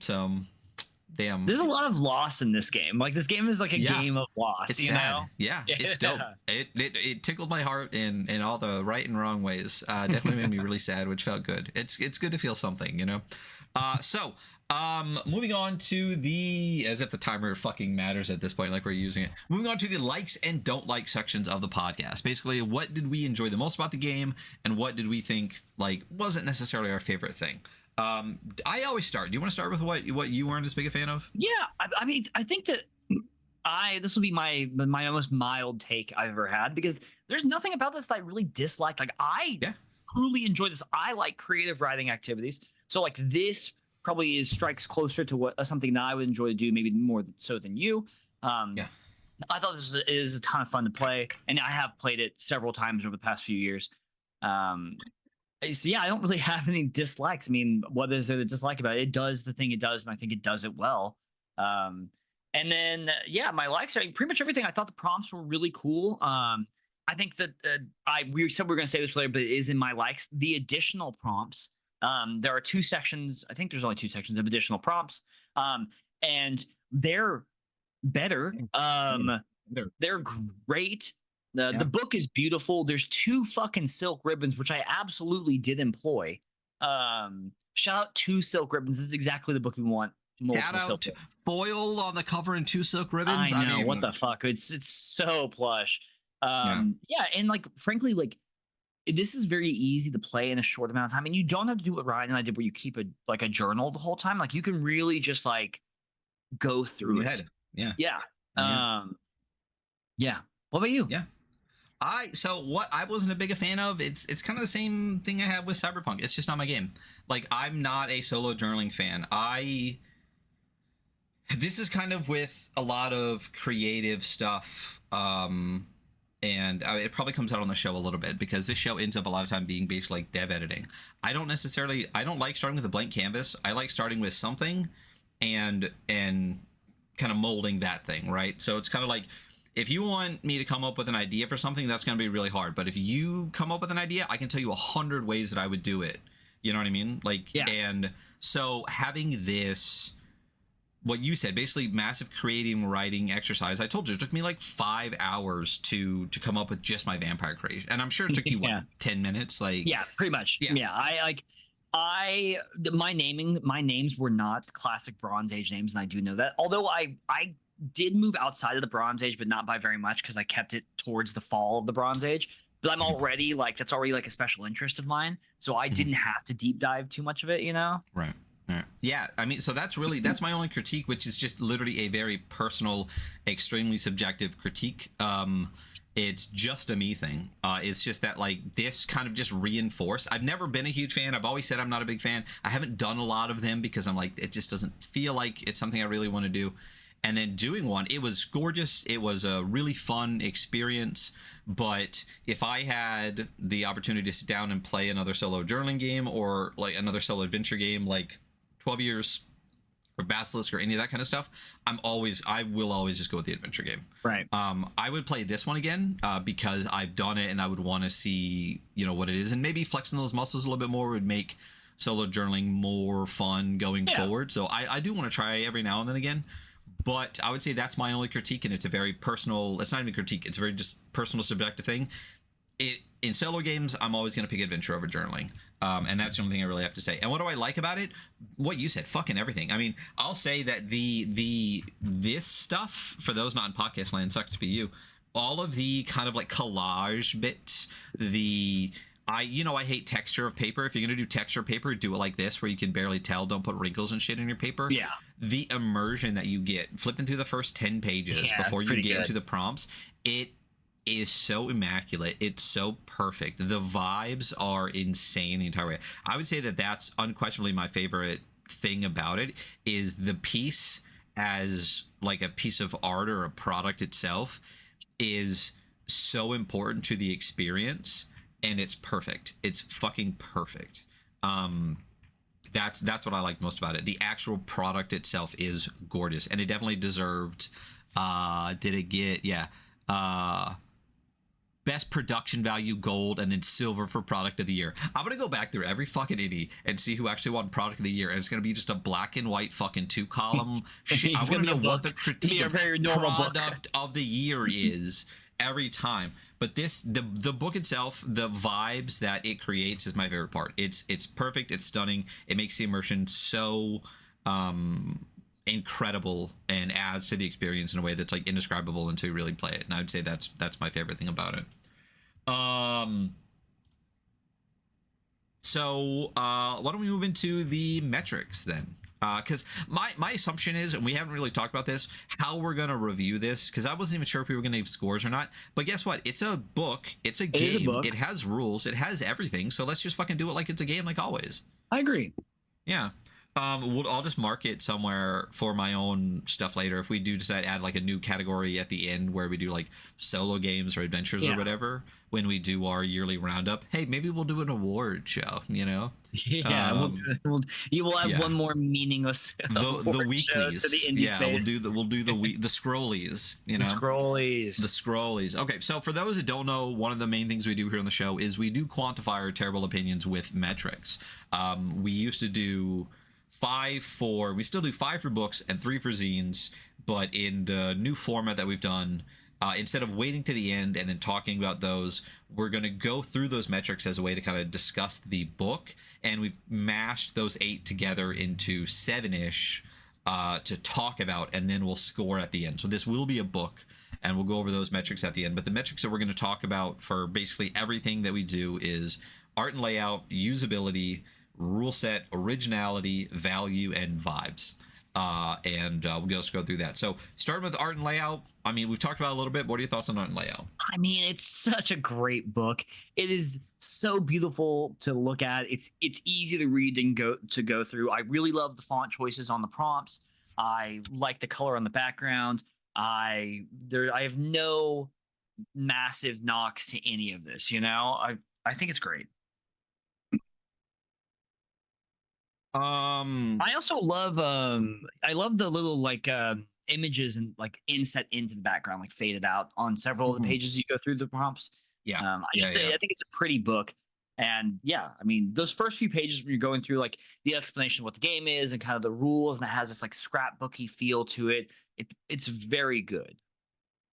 So damn. There's a lot of loss in this game. Like this game is like a game of loss. It's you sad. know? Yeah, it's dope. It tickled my heart in all the right and wrong ways. Definitely made me really sad, which felt good. It's good to feel something, you know. So moving on to the, as if the timer fucking matters at this point, like we're using it. Moving on to the likes and don't like sections of the podcast. Basically, what did we enjoy the most about the game, and what did we think like wasn't necessarily our favorite thing? I always start. Do you want to start with what you weren't as big a fan of? Yeah, I mean, I think that this will be my most mild take I've ever had, because there's nothing about this that I really disliked. Like I truly enjoy this. I like creative writing activities, so like this probably strikes closer to what something that I would enjoy to do, maybe more so than you. I thought this is a ton of fun to play, and I have played it several times over the past few years. So yeah, I don't really have any dislikes. I mean, what is there to dislike about it? It does the thing it does, and I think it does it well. And then my likes are pretty much everything. I thought the prompts were really cool. I think that we said we were going to say this later, but it is in my likes. The additional prompts. There are 2 sections. I think there's only 2 sections of additional prompts, and they're better. They're great. The book is beautiful. There's 2 fucking silk ribbons, which I absolutely did employ. Shout out 2 silk ribbons. This is exactly the book we want. Shout out foil on the cover and 2 silk ribbons. I know, what the fuck? It's so plush. And like frankly, like this is very easy to play in a short amount of time, and you don't have to do what Ryan and I did, where you keep a journal the whole time. Like you can really just like go through it. Yeah. What about you? Yeah. What I wasn't a big a fan of, it's kind of the same thing I have with Cyberpunk. It's just not my game. Like I'm not a solo journaling fan. This is kind of with a lot of creative stuff, and it probably comes out on the show a little bit, because this show ends up a lot of time being basically like dev editing. I don't like starting with a blank canvas. I like starting with something and kind of molding that thing, right? So it's kind of like, if you want me to come up with an idea for something, that's going to be really hard. But if you come up with an idea, I can tell you 100 ways that I would do it. You know what I mean? Like, and so having this, what you said, basically massive creating writing exercise. I told you it took me like 5 hours to come up with just my vampire creation, and I'm sure it took you 10 minutes. Like, pretty much. My names were not classic Bronze Age names, and I do know that. Although I did move outside of the Bronze Age, but not by very much, because I kept it towards the fall of the Bronze Age. But I'm already like, that's already like a special interest of mine, so I didn't have to deep dive too much of it, you know? Right. Yeah, I mean, so that's my only critique, which is just literally a very personal, extremely subjective critique. It's just a me thing. It's just that, like, this kind of just reinforced. I've never been a huge fan. I've always said I'm not a big fan. I haven't done a lot of them because I'm like, it just doesn't feel like it's something I really want to do. And then doing one, it was gorgeous. It was a really fun experience. But if I had the opportunity to sit down and play another solo journaling game, or like another solo adventure game, like 12 years or Basilisk or any of that kind of stuff, I will always just go with the adventure game. Right. I would play this one again because I've done it and I would want to see, what it is, and maybe flexing those muscles a little bit more would make solo journaling more fun going forward. So I do want to try every now and then again. But I would say that's my only critique, and it's a very personal, it's not even critique, it's a very just personal, subjective thing. In solo games, I'm always going to pick adventure over journaling. And that's the only thing I really have to say. And what do I like about it? What you said, fucking everything. I mean, I'll say that this stuff, for those not in podcast land, sucks to be you, all of the kind of like collage bits, I hate texture of paper. If you're going to do texture of paper, do it like this, where you can barely tell. Don't put wrinkles and shit in your paper. Yeah. The immersion that you get flipping through the first 10 pages before you get into the prompts, it is so immaculate. It's so perfect. The vibes are insane the entire way. I would say that that's unquestionably my favorite thing about it, is the piece as like a piece of art or a product itself is so important to the experience. And it's perfect. It's fucking perfect. That's what I like most about it. The actual product itself is gorgeous, and it definitely deserved. Did it get best production value gold and then silver for product of the year? I'm gonna go back through every fucking indie and see who actually won product of the year, and it's gonna be just a black and white fucking 2-column shit. I want to know what the critique of product of the year is every time. But the book itself, the vibes that it creates is my favorite part. It's perfect. It's stunning. It makes the immersion so incredible and adds to the experience in a way that's like indescribable until you really play it. And I would say that's my favorite thing about it. So why don't we move into the metrics then? Because my assumption is, and we haven't really talked about this, how we're going to review this, because I wasn't even sure if we were going to give scores or not. But guess what? It's a book. It's a game. It has rules. It has everything. So let's just fucking do it like it's a game, like always. I agree. Yeah. I'll just mark it somewhere for my own stuff later if we do decide to add like a new category at the end where we do like solo games or adventures or whatever when we do our yearly roundup. Hey, maybe we'll do an award show, Yeah, you will have one more meaningless the weeklies. We'll do the scrollies, The scrollies. Okay, so for those that don't know, one of the main things we do here on the show is we do quantify our terrible opinions with metrics. We used to do 5 we still do 5 for books and 3 for zines, but in the new format that we've done, instead of waiting to the end and then talking about those, we're going to go through those metrics as a way to kind of discuss the book, and we've mashed those 8 together into 7-ish to talk about, and then we'll score at the end. So this will be a book, and we'll go over those metrics at the end. But the metrics that we're going to talk about for basically everything that we do is art and layout, usability, rule set, originality, value, and vibes. We'll just go through that. So starting with art and layout, I mean, we've talked about it a little bit. What are your thoughts on art and layout? I mean, it's such a great book. It is so beautiful to look at. It's easy to read and go through. I really love the font choices on the prompts. I like the color on the background. I have no massive knocks to any of this. I think it's great. I also love I love the little like images and like inset into the background, like faded out on several of the pages you go through the prompts. I think it's a pretty book. And I mean, those first few pages when you're going through like the explanation of what the game is and kind of the rules, and it has this like scrapbooky feel to it. It's very good.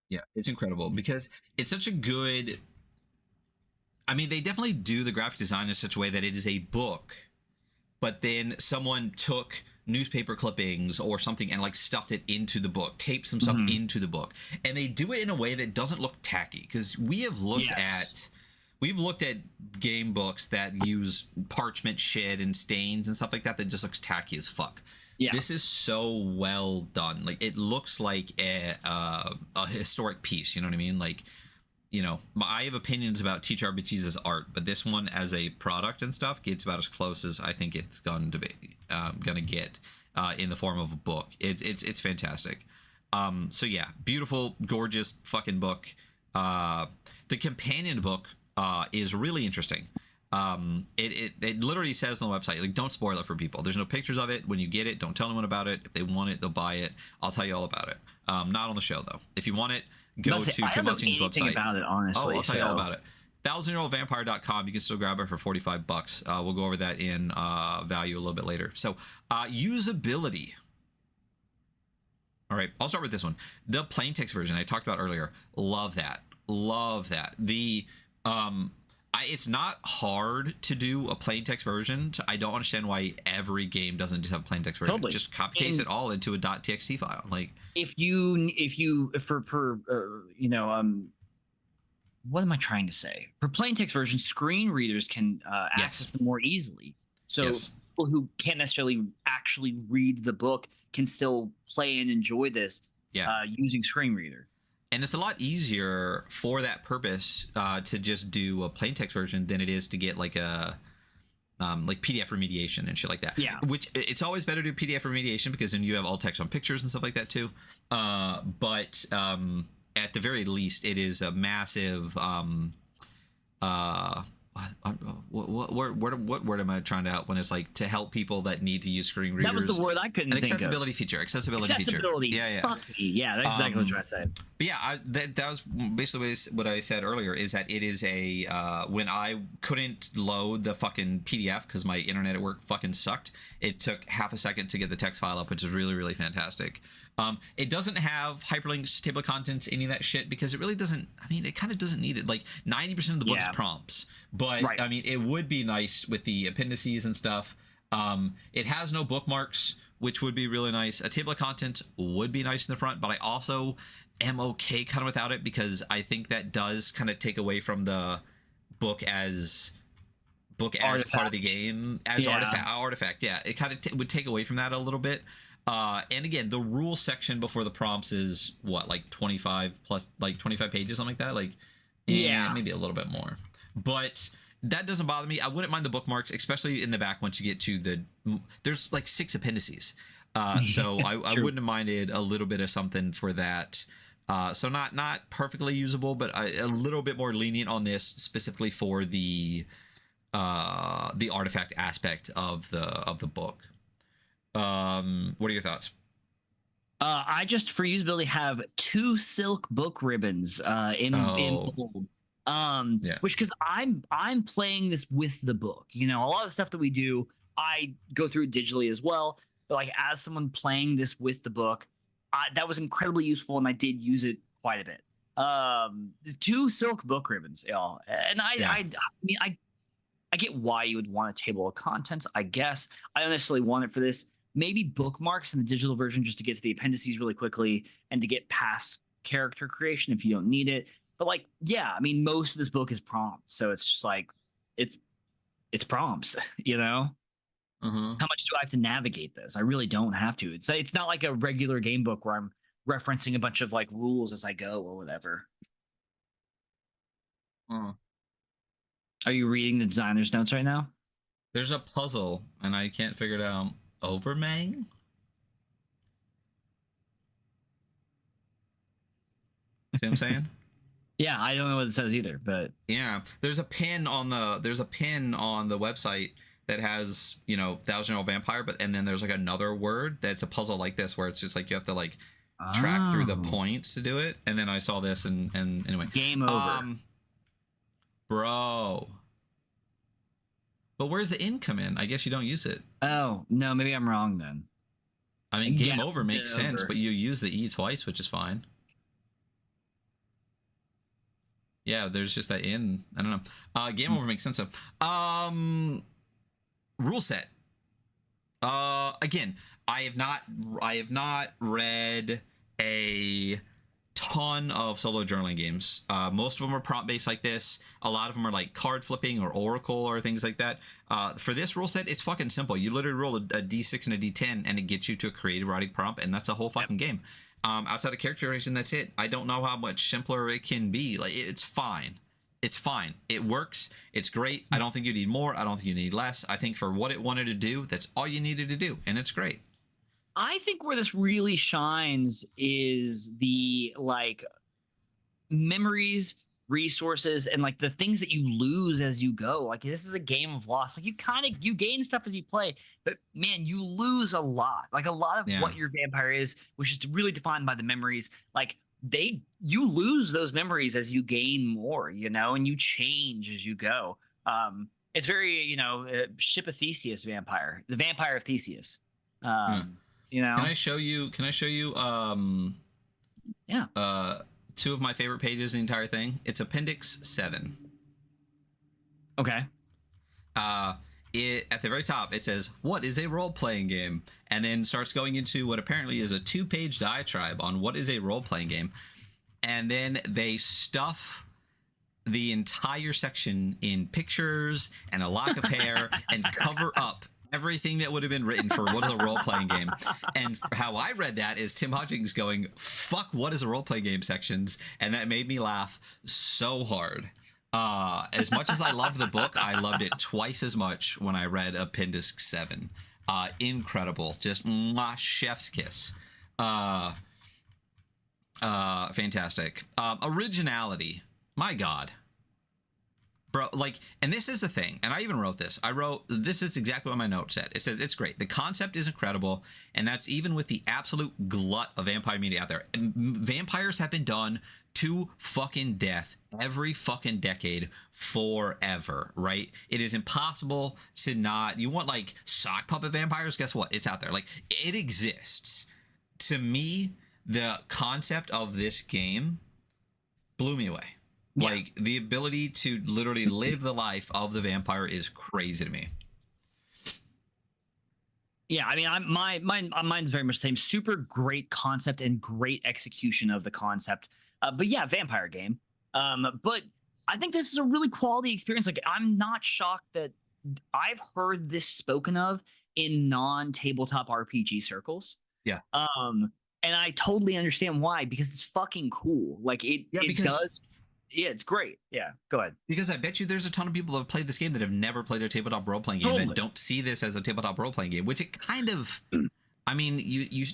Yeah, it's incredible because it's such a good, I mean, they definitely do the graphic design in such a way that it is a book, but then someone took newspaper clippings or something and like stuffed it into the book, taped some stuff into the book, and they do it in a way that doesn't look tacky, because we have looked at we've looked at game books that use parchment shit and stains and stuff like that just looks tacky as fuck. Yeah. This is so well done. Like, it looks like a historic piece. You know what I mean? Like, you know, I have opinions about TTRPGs as art, but this one as a product and stuff gets about as close as I think it's going to be going to get in the form of a book. It's fantastic. So yeah, beautiful, gorgeous fucking book. The companion book is really interesting. It literally says on the website, like, don't spoil it for people. There's no pictures of it. When you get it, don't tell anyone about it. If they want it, they'll buy it. I'll tell you all about it. Not on the show though. If you want it, go to Tim Hutchings' website. About it, honestly. I'll tell you all about it. 1000yearoldvampire.com. You can still grab it for $45. We'll go over that in value a little bit later. So usability. All right, I'll start with this one. The plain text version I talked about earlier. Love that. The it's not hard to do a plain text version. I don't understand why every game doesn't just have a plain text version. Totally. Just copy paste it all into a .txt file. Like, if you what am I trying to say? For plain text versions, screen readers can access them more easily. So people who can't necessarily actually read the book can still play and enjoy this using screen reader. And it's a lot easier for that purpose to just do a plain text version than it is to get like a like PDF remediation and shit like that. Yeah. Which it's always better to do PDF remediation because then you have alt text on pictures and stuff like that too. But at the very least, it is a massive what word am I trying to help when it's like to help people that need to use screen readers? That was the word I couldn't think of. Accessibility feature. Accessibility. Yeah. Fuck me. Yeah, that's exactly what I was trying to say. But yeah, that was basically what I said earlier, is that it is a when I couldn't load the fucking PDF because my internet at work fucking sucked, it took half a second to get the text file up, which is really, really fantastic. It doesn't have hyperlinks, table of contents, any of that shit, because it really doesn't. I mean, it kind of doesn't need it. Like 90% of the book is prompts, but I mean, it would be nice with the appendices and stuff. It has no bookmarks, which would be really nice. A table of contents would be nice in the front, but I also am okay kind of without it because I think that does kind of take away from the book as part of the game as artifact. Yeah, it kind of would take away from that a little bit. And again, the rule section before the prompts is what, like 25 pages, something like that. Like, maybe a little bit more, but that doesn't bother me. I wouldn't mind the bookmarks, especially in the back once you get to there's like 6 appendices. So I wouldn't have minded a little bit of something for that. So not perfectly usable, but a little bit more lenient on this specifically for the artifact aspect of the book. What are your thoughts? I just, for usability, have 2 silk book ribbons in bold. Which, because I'm playing this with the book. You know, a lot of the stuff that we do, I go through digitally as well. But like, as someone playing this with the book, that was incredibly useful, and I did use it quite a bit. 2 silk book ribbons, y'all, and I mean, I get why you would want a table of contents. I guess I don't necessarily want it for this. Maybe bookmarks in the digital version just to get to the appendices really quickly and to get past character creation if you don't need it. But like, yeah, I mean, most of this book is prompts, so it's just like it's prompts, you know. How much do I have to navigate this? I really don't have to. It's not like a regular game book where I'm referencing a bunch of like rules as I go or whatever. Are you reading the designer's notes right now? There's a puzzle and I can't figure it out. Overmang? See what I'm saying? Yeah, I don't know what it says either, but yeah, there's a pin on the website that has, you know, 1000-Year-Old Vampire, and then there's like another word that's a puzzle like this where it's just like you have to like track through the points to do it. And then I saw this and anyway. Game over. Bro. But where's the in come in? I guess you don't use it. Oh, no, maybe I'm wrong then. I mean, game over makes sense, but you use the E twice, which is fine. Yeah, there's just that in. I don't know. Game over makes sense though. Rule set. Again, I have not read a ton of solo journaling games. Most of them are prompt based like this. A lot of them are like card flipping or oracle or things like that. For this rule set, it's fucking simple. You literally roll a d6 and a d10 and it gets you to a creative writing prompt, and that's a whole fucking game. Outside of character creation, that's it. I don't know how much simpler it can be. Like, it's fine. It's fine. It works. It's great. I don't think you need more. I don't think you need less. I think for what it wanted to do, that's all you needed to do, and it's great. I think where this really shines is the like memories, resources, and like the things that you lose as you go. Like, this is a game of loss. Like, you gain stuff as you play, but man, you lose a lot. Like, a lot of what your vampire is, which is really defined by the memories. Like, you lose those memories as you gain more, you know, and you change as you go. It's very, you know, Ship of Theseus vampire, the vampire of Theseus. You know, can I show you two of my favorite pages in the entire thing? It's Appendix 7. Okay. At the very top, it says, "What is a role-playing game?" And then starts going into what apparently is a 2-page diatribe on what is a role-playing game. And then they stuff the entire section in pictures and a lock of hair and cover up everything that would have been written for what is a role-playing game. And how I read that is Tim Hutchings going, "Fuck, what is a role-playing game" sections. And that made me laugh so hard. As much as I loved the book, I loved it twice as much when I read Appendix 7. Incredible. Just chef's kiss. Fantastic. Originality. My God. Bro, like, and this is the thing, and I even wrote this. This is exactly what my note said. It says, it's great. The concept is incredible, and that's even with the absolute glut of vampire media out there. And vampires have been done to fucking death every fucking decade forever, right? It is impossible to not. You want, like, sock puppet vampires? Guess what? It's out there. Like, it exists. To me, the concept of this game blew me away. Yeah. Like, the ability to literally live the life of the vampire is crazy to me. Yeah, I mean, mine's very much the same. Super great concept and great execution of the concept. But yeah, vampire game. But I think this is a really quality experience. Like, I'm not shocked that I've heard this spoken of in non-tabletop RPG circles. Yeah. And I totally understand why, because it's fucking cool. Like, it does. Yeah, it's great. Yeah, go ahead. Because I bet you there's a ton of people that have played this game that have never played a tabletop role-playing game and don't see this as a tabletop role-playing game, which it kind of... I mean, you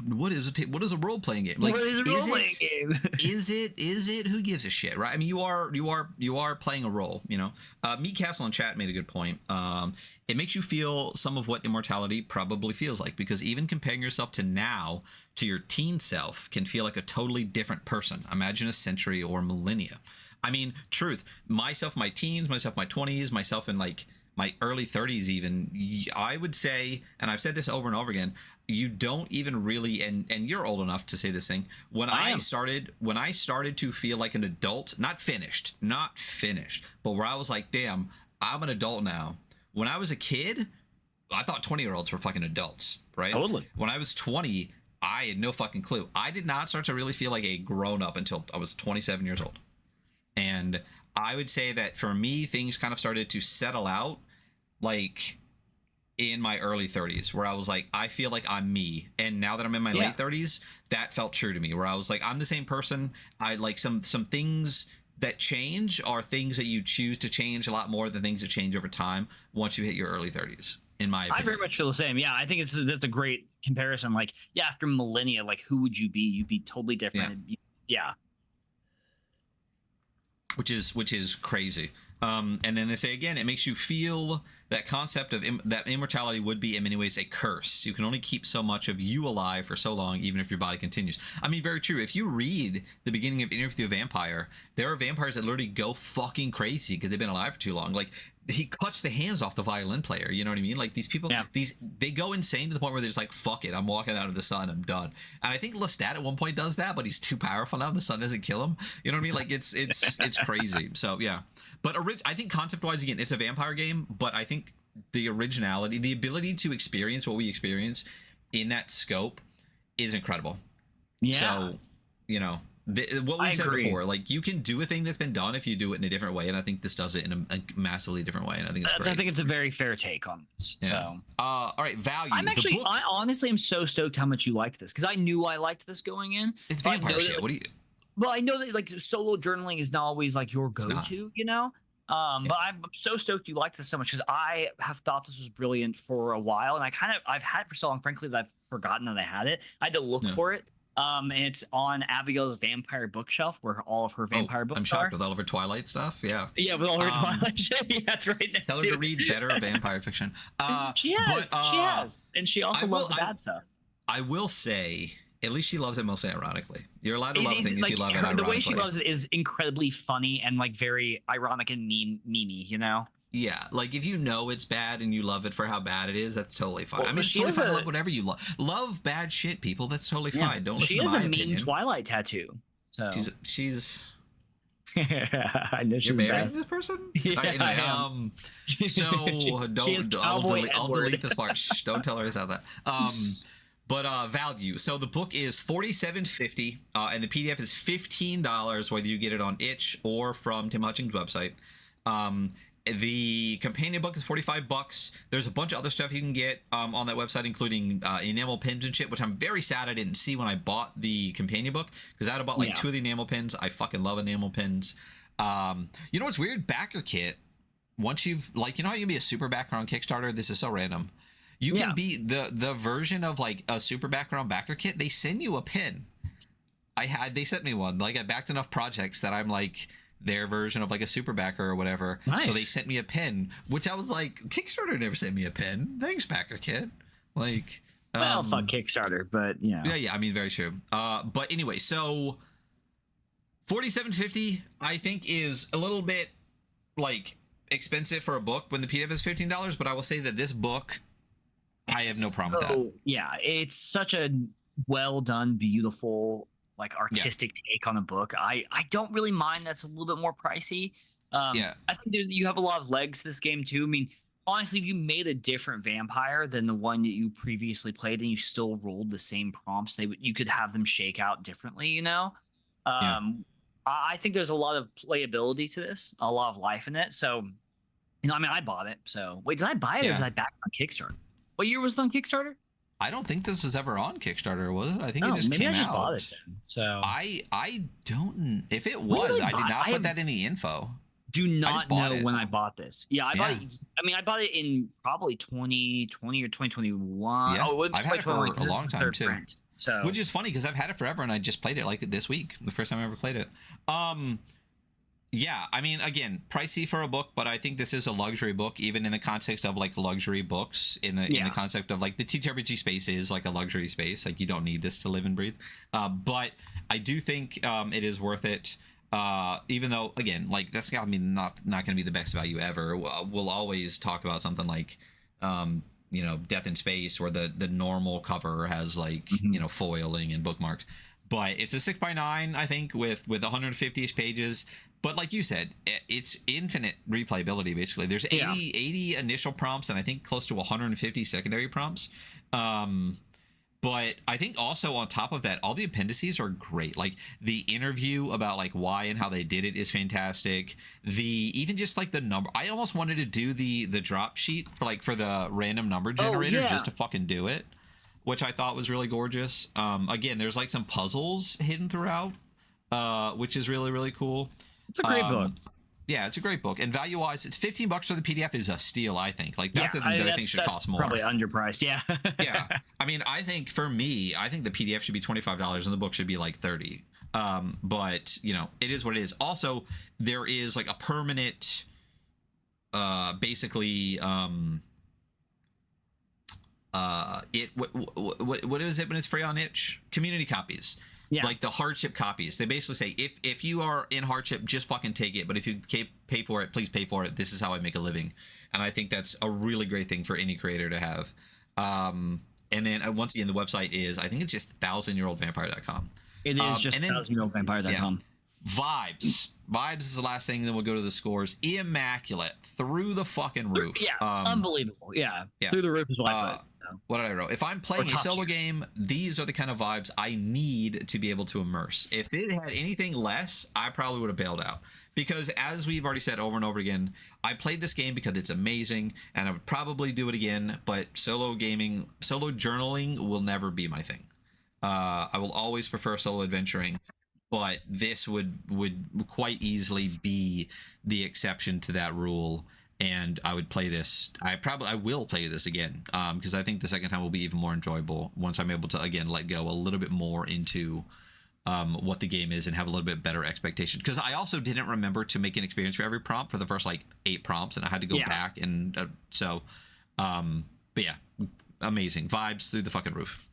what is a role-playing game? Like, what is a role-playing game? Is it? Who gives a shit, right? I mean, you are playing a role, you know. Meat Castle in chat made a good point. It makes you feel some of what immortality probably feels like, because even comparing yourself to now to your teen self can feel like a totally different person. Imagine a century or millennia. I mean, truth, myself, my teens, myself, my 20s, myself in like my early 30s even, I would say, and I've said this over and over again, you don't even really, and you're old enough to say this thing, when I started to feel like an adult, not finished, but where I was like, damn, I'm an adult now. When I was a kid, I thought 20-year-olds were fucking adults, right? Totally. When I was 20, I had no fucking clue. I did not start to really feel like a grown-up until I was 27 years old. And I would say that for me, things kind of started to settle out like in my early 30s, where I was like, I feel like I'm me. And now that I'm in my late 30s, that felt true to me, where I was like, I'm the same person. I like some things that change are things that you choose to change a lot more than things that change over time once you hit your early 30s, in my opinion. I very much feel the same. Yeah, I think that's a great comparison. Like, yeah, after millennia, like, who would you be? You'd be totally different. Yeah. Which is crazy. And then they say again, it makes you feel that concept of that immortality would be in many ways a curse. You can only keep so much of you alive for so long, even if your body continues. I mean, very true. If you read the beginning of Interview with a Vampire, there are vampires that literally go fucking crazy because they've been alive for too long. Like, he cuts the hands off the violin player. You know what I mean? Like, these people, they go insane to the point where they're just like, fuck it, I'm walking out of the sun, I'm done. And I think Lestat at one point does that, but he's too powerful now. The sun doesn't kill him. You know what I mean? Like, it's crazy. So yeah. But I think concept-wise, again, it's a vampire game, but I think the originality, the ability to experience what we experience in that scope is incredible. Yeah. So, you know, what we've said before, like you can do a thing that's been done if you do it in a different way, and I think this does it in a massively different way, and I think it's great. I think it's a very fair take on this. Yeah. So, all right, value. I honestly am so stoked how much you liked this, because I knew I liked this going in. It's vampire shit. What do you? Well, I know that like solo journaling is not always like your go-to, you know. But I'm so stoked you liked this so much, because I have thought this was brilliant for a while, and I've had it for so long, frankly, that I've forgotten that I had it. I had to look for it. And it's on Abigail's vampire bookshelf, where all of her vampire books are. I'm shocked with all of her Twilight stuff. Yeah. Yeah, with all her Twilight shit. Yeah, that's right. Tell her to read better vampire fiction. She has. And she also loves the bad stuff. I will say, at least she loves it mostly ironically. You're allowed to love a thing if you love it ironically. The way she loves it is incredibly funny and like very ironic and memey, you know? Yeah, like if you know it's bad and you love it for how bad it is, that's totally fine. I mean, it's totally fine to love whatever you love. Love bad shit, people. That's totally fine. Don't listen to my opinion. She has a mean Twilight tattoo. So she's I know she's You're married to this person? Yeah, right, anyway, so I'll delete this part. Shh, don't tell her I said that. But value. So the book is $47.50, and the PDF is $15, whether you get it on itch or from Tim Hutchings' website. The companion book is $45. There's a bunch of other stuff you can get on that website, including enamel pins and shit, which I'm very sad I didn't see when I bought the companion book, because I'd have bought like 2 of the enamel pins. I fucking love enamel pins. You know what's weird? Backer kit. Once you've like, you know how you can be a super backer on Kickstarter? This is so random. You can be the version of like a super backer on backer kit. They send you a pin. They sent me one. Like I backed enough projects that I'm like their version of like a super backer or whatever. Nice. So they sent me a pin, which I was like, Kickstarter never sent me a pin. Thanks, backer kid. Like, well, fuck Kickstarter, but you know. Yeah. I mean, very true. But anyway, so $47.50 I think is a little bit like expensive for a book when the PDF is $15. But I will say that this book, I have no problem with that. Yeah, it's such a well done, beautiful, like artistic take on a book. I don't really mind that's a little bit more pricey. I think you have a lot of legs to this game too. I mean, honestly, if you made a different vampire than the one that you previously played and you still rolled the same prompts, you could have them shake out differently, you know? I think there's a lot of playability to this, a lot of life in it. So, you know, I mean, I bought it. So wait, did I buy it or did I back it on Kickstarter? What year was it on Kickstarter? I don't think this was ever on Kickstarter, was it? I think it just maybe came I just out. bought it then. So I don't. If it was, I did not put that in the info. Do not know when I bought this. Yeah, I bought it. I mean, I bought it in probably 2020 or 2021. Yeah, I've had it for a long time too. So, which is funny because I've had it forever and I just played it like this week, the first time I ever played it. Yeah, I mean, again, pricey for a book, but I think this is a luxury book, even in the context of like luxury books. In the concept of like the TTRPG space is like a luxury space. Like you don't need this to live and breathe. But I do think it is worth it. Even though, again, like that's got to be not going to be the best value ever. We'll always talk about something like, you know, Death in Space, where the normal cover has like you know, foiling and bookmarks. But it's a 6x9, I think, with 150-ish pages. But like you said, it's infinite replayability, basically. There's 80 initial prompts and I think close to 150 secondary prompts. But I think also on top of that, all the appendices are great. Like the interview about like why and how they did it is fantastic. Even just like the number, I almost wanted to do the drop sheet for the random number generator just to fucking do it, which I thought was really gorgeous. Again, there's like some puzzles hidden throughout, which is really, really cool. It's a great book. Yeah, it's a great book. And value-wise, it's $15 for the PDF is a steal, I think. Like that's something that I think should cost more. Probably underpriced, yeah. Yeah. I mean, I think for me, I think the PDF should be $25 and the book should be like $30. But, you know, it is what it is. Also, there is like a permanent basically what is it when it's free on itch? Community copies. Yeah. Like the hardship copies. They basically say, if you are in hardship, just fucking take it. But if you pay for it, please pay for it. This is how I make a living. And I think that's a really great thing for any creator to have. And then once again, the website is, I think it's just 1000yearoldvampire.com. It is just 1000yearoldvampire.com. Vibes. Vibes is the last thing. Then we'll go to the scores. Immaculate. Through the fucking roof. Yeah. Unbelievable. Yeah. Through the roof is what I put. what did I wrote? If I'm playing a solo game, these are the kind of vibes I need to be able to immerse. If it had anything less, I probably would have bailed out. Because as we've already said over and over again, I played this game because it's amazing, and I would probably do it again, but solo journaling will never be my thing. I will always prefer solo adventuring, but this would quite easily be the exception to that rule. And I would play this. I will play this again, because I think the second time will be even more enjoyable once I'm able to again let go a little bit more into what the game is and have a little bit better expectation. Because I also didn't remember to make an experience for every prompt for the first like 8 prompts, and I had to go back and but yeah, amazing vibes through the fucking roof.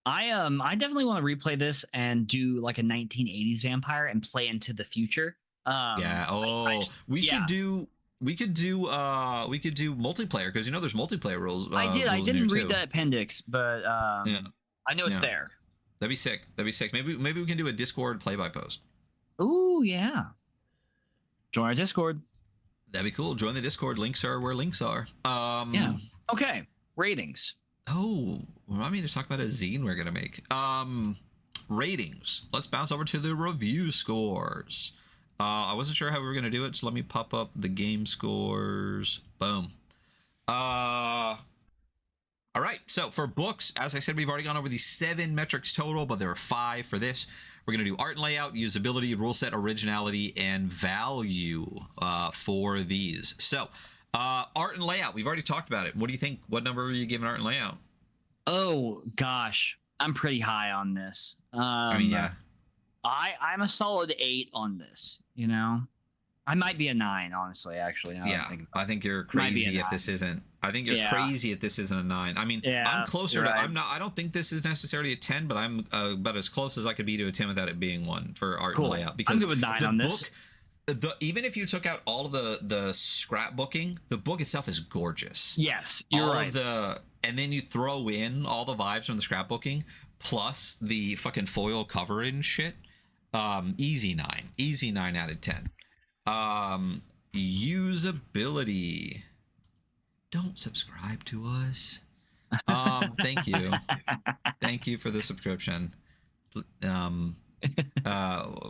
I definitely want to replay this and do like a 1980s vampire and play into the future. We could do multiplayer, because there's multiplayer rules. I didn't read that appendix, but I know it's there. That'd be sick. Maybe we can do a Discord play-by-post. Ooh, yeah. Join our Discord. That'd be cool. Join the Discord. Links are where links are. Yeah. Okay. Ratings. Oh, remind me to talk about a zine we're gonna make. Ratings. Let's bounce over to the review scores. I wasn't sure how we were gonna do it, so let me pop up the game scores. Boom. All right. So for books, as I said, we've already gone over the 7 metrics total, but there are 5 for this. We're gonna do art and layout, usability, rule set, originality, and value for these. So. Art and layout. We've already talked about it. What do you think? What number are you giving art and layout? Oh gosh, I'm pretty high on this. I'm a solid 8 on this. I might be a 9, honestly. Actually, I think you're crazy if this isn't. I think you're crazy if this isn't a 9. I mean, I'm closer to. Right. I'm not. I don't think this is necessarily a 10, but I'm about as close as I could be to a 10 without it being 1 for art and layout. Because I'm good with 9 on this. Even if you took out all of the scrapbooking, the book itself is gorgeous. Yes, you're right. And then you throw in all the vibes from the scrapbooking plus the fucking foil cover and shit. Easy 9 out of 10. Usability. Don't subscribe to us. Thank you for the subscription.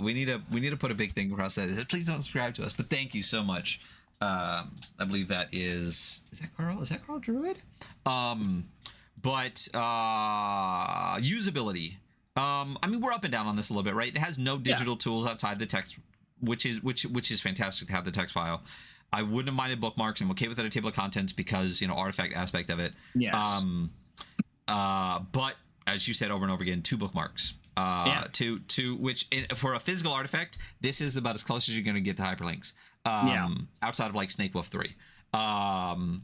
We need to put a big thing across that. Please don't subscribe to us, but thank you so much. I believe that is that Carl? Is that Carl Druid? But usability. I mean, we're up and down on this a little bit, right? It has no digital tools outside the text, which is fantastic to have the text file. I wouldn't have minded bookmarks. I'm okay with a table of contents because artifact aspect of it. Yes. But as you said over and over again, 2 bookmarks. To which for a physical artifact, this is about as close as you're going to get to hyperlinks. Outside of like Snake Wolf 3. God,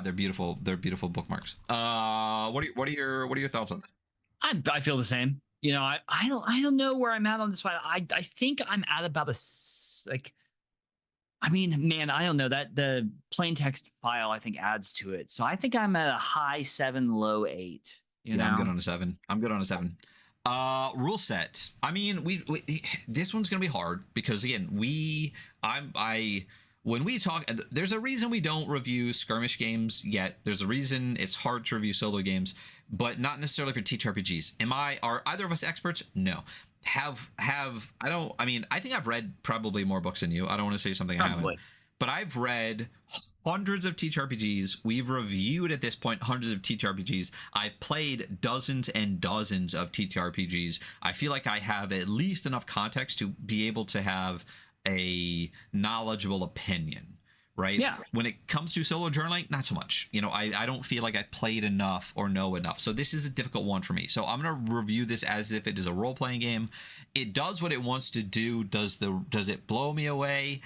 they're beautiful. They're beautiful bookmarks. What are your thoughts on this? I feel the same. I don't know where I'm at on this one. I think I'm at about I don't know, that the plain text file I think adds to it. So I think I'm at a high 7, low 8. I'm good on a 7. Rule set. I mean, we this one's gonna be hard because again, when we talk, there's a reason we don't review skirmish games yet. There's a reason it's hard to review solo games, but not necessarily for TTRPGs. Are either of us experts? No. I think I've read probably more books than you. I don't want to say something I haven't. But I've read hundreds of TTRPGs. We've reviewed at this point hundreds of TTRPGs. I've played dozens and dozens of TTRPGs. I feel like I have at least enough context to be able to have a knowledgeable opinion, right? Yeah. When it comes to solo journaling, not so much. I don't feel like I played enough or know enough. So this is a difficult one for me. So I'm going to review this as if it is a role-playing game. It does what it wants to do. Does it blow me away?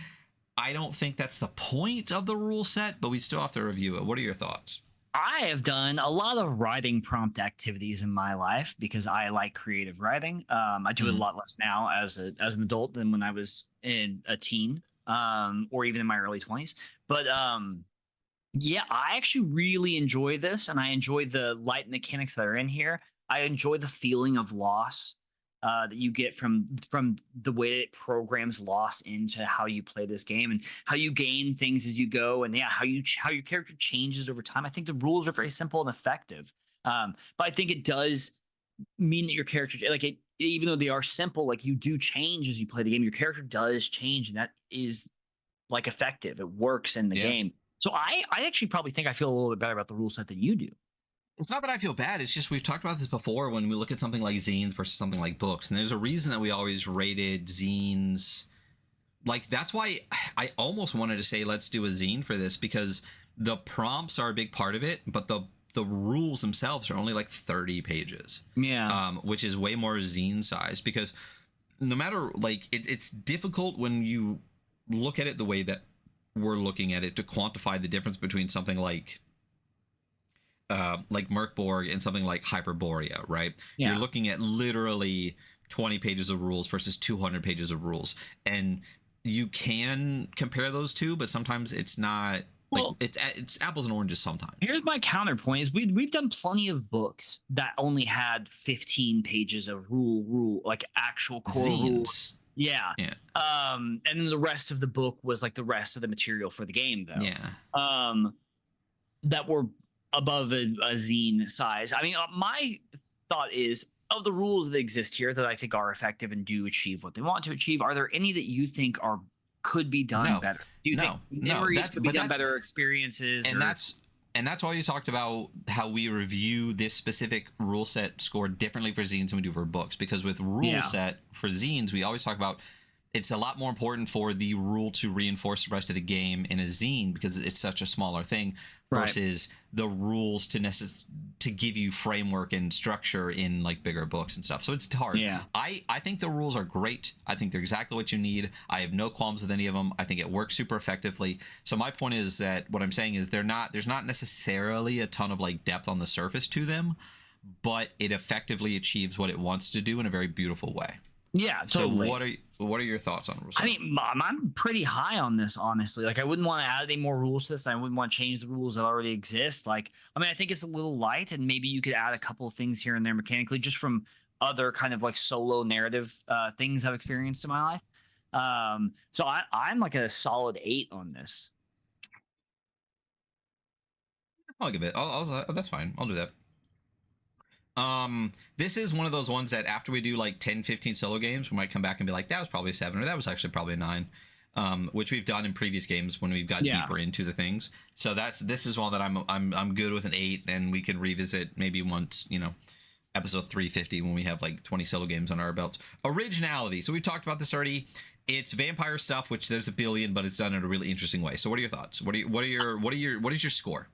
I don't think that's the point of the rule set, but we still have to review it. What are your thoughts? I have done a lot of writing prompt activities in my life because I like creative writing. I do it a lot less now as an adult than when I was a teen or even in my early 20s. But I actually really enjoy this, and I enjoy the light mechanics that are in here. I enjoy the feeling of loss. that you get from the way it programs loss into how you play this game and how you gain things as you go, and how your character changes over time. I think the rules are very simple and effective, but I think it does mean that your character, like it, even though they are simple, like you do change as you play the game. Your character does change, and that is like effective. It works in the game. So I actually probably think I feel a little bit better about the rule set than you do. It's not that I feel bad. It's just we've talked about this before when we look at something like zines versus something like books. And there's a reason that we always rated zines. Like, that's why I almost wanted to say let's do a zine for this, because the prompts are a big part of it, but the rules themselves are only like 30 pages. Yeah. Which is way more zine size, because no matter, like, it's difficult when you look at it the way that we're looking at it to quantify the difference between something like Merkborg and something like Hyperborea, right? Yeah. You're looking at literally 20 pages of rules versus 200 pages of rules, and you can compare those two, but sometimes it's not. Like, well, it's apples and oranges sometimes. Here's my counterpoint: is we've done plenty of books that only had 15 pages of rule like actual core rules. Yeah. And then the rest of the book was like the rest of the material for the game, though. Yeah. That were above a zine size. I mean, my thought is, of the rules that exist here that I think are effective and do achieve what they want to achieve, are there any that you think could be done better? Do you think memories could be done better, experiences? And that's why you talked about how we review this specific rule set score differently for zines than we do for books, because with rule set for zines, we always talk about it's a lot more important for the rule to reinforce the rest of the game in a zine because it's such a smaller thing versus the rules to give you framework and structure in like bigger books and stuff. So it's hard. Yeah. I think the rules are great. I think they're exactly what you need. I have no qualms with any of them. I think it works super effectively. So my point is that what I'm saying is there's not necessarily a ton of like depth on the surface to them, but it effectively achieves what it wants to do in a very beautiful way. Yeah, totally. So what are your thoughts on rules? I mean, I'm pretty high on this, honestly. Like, I wouldn't want to add any more rules to this. I wouldn't want to change the rules that already exist. Like, I mean, I think it's a little light, and maybe you could add a couple of things here and there mechanically, just from other kind of like solo narrative things I've experienced in my life. So I'm like a solid 8 on this. I'll give it. That's fine. I'll do that. This is one of those ones that after we do like 10, 15 solo games, we might come back and be like, that was probably a 7, or that was actually probably a 9, which we've done in previous games when we've got deeper into the things. So this is one that I'm good with an 8, and we can revisit maybe once, episode 350 when we have like 20 solo games on our belts. Originality. So we talked about this already. It's vampire stuff, which there's a billion, but it's done in a really interesting way. So what are your thoughts? What is your score?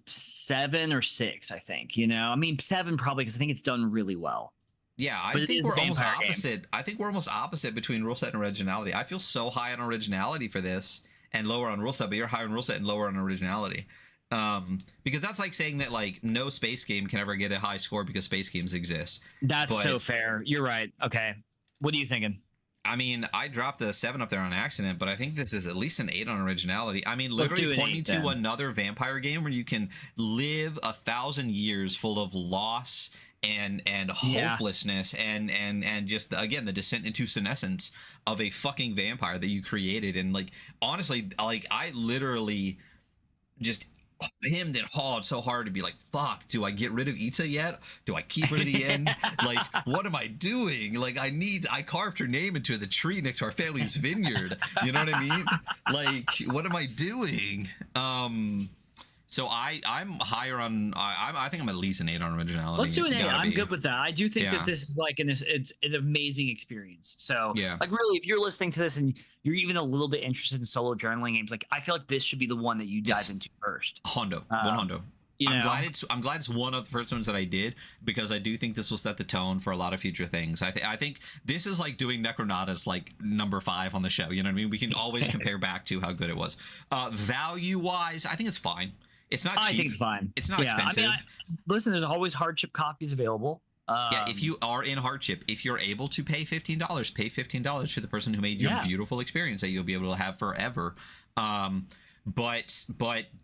7 or 6, I think. I mean 7 probably, because I think it's done really well. Yeah, I think we're almost opposite. I think we're almost opposite between rule set and originality. I feel so high on originality for this and lower on rule set, but you're higher on rule set and lower on originality. Because that's like saying that like no space game can ever get a high score because space games exist. But so fair. You're right. Okay, what are you thinking? I mean, I dropped a 7 up there on accident, but I think this is at least an 8 on originality. I mean, literally point me to another vampire game where you can live 1,000 years full of loss and hopelessness and just, again, the descent into senescence of a fucking vampire that you created. And like, honestly, like I literally just hemmed and hawed so hard to be like, fuck, do I get rid of Ita yet? Do I keep her to the end? Like, what am I doing? Like, I carved her name into the tree next to our family's vineyard. You know what I mean? Like, what am I doing? So I'm higher on. I think I'm at least an 8 on originality. Let's do an 8. I'm good with that. I do think that this is like it's an amazing experience. So like really, if you're listening to this and you're even a little bit interested in solo journaling games, like I feel like this should be the one that you dive into first. Hondo. I'm glad it's one of the first ones that I did, because I do think this will set the tone for a lot of future things. I think this is like doing Necronautas like number 5 on the show. You know what I mean? We can always compare back to how good it was. Value wise, I think it's fine. It's not cheap. I think it's fine. It's not expensive. I mean, listen, there's always hardship copies available. If you are in hardship, if you're able to pay $15, pay $15 to the person who made your beautiful experience that you'll be able to have forever. But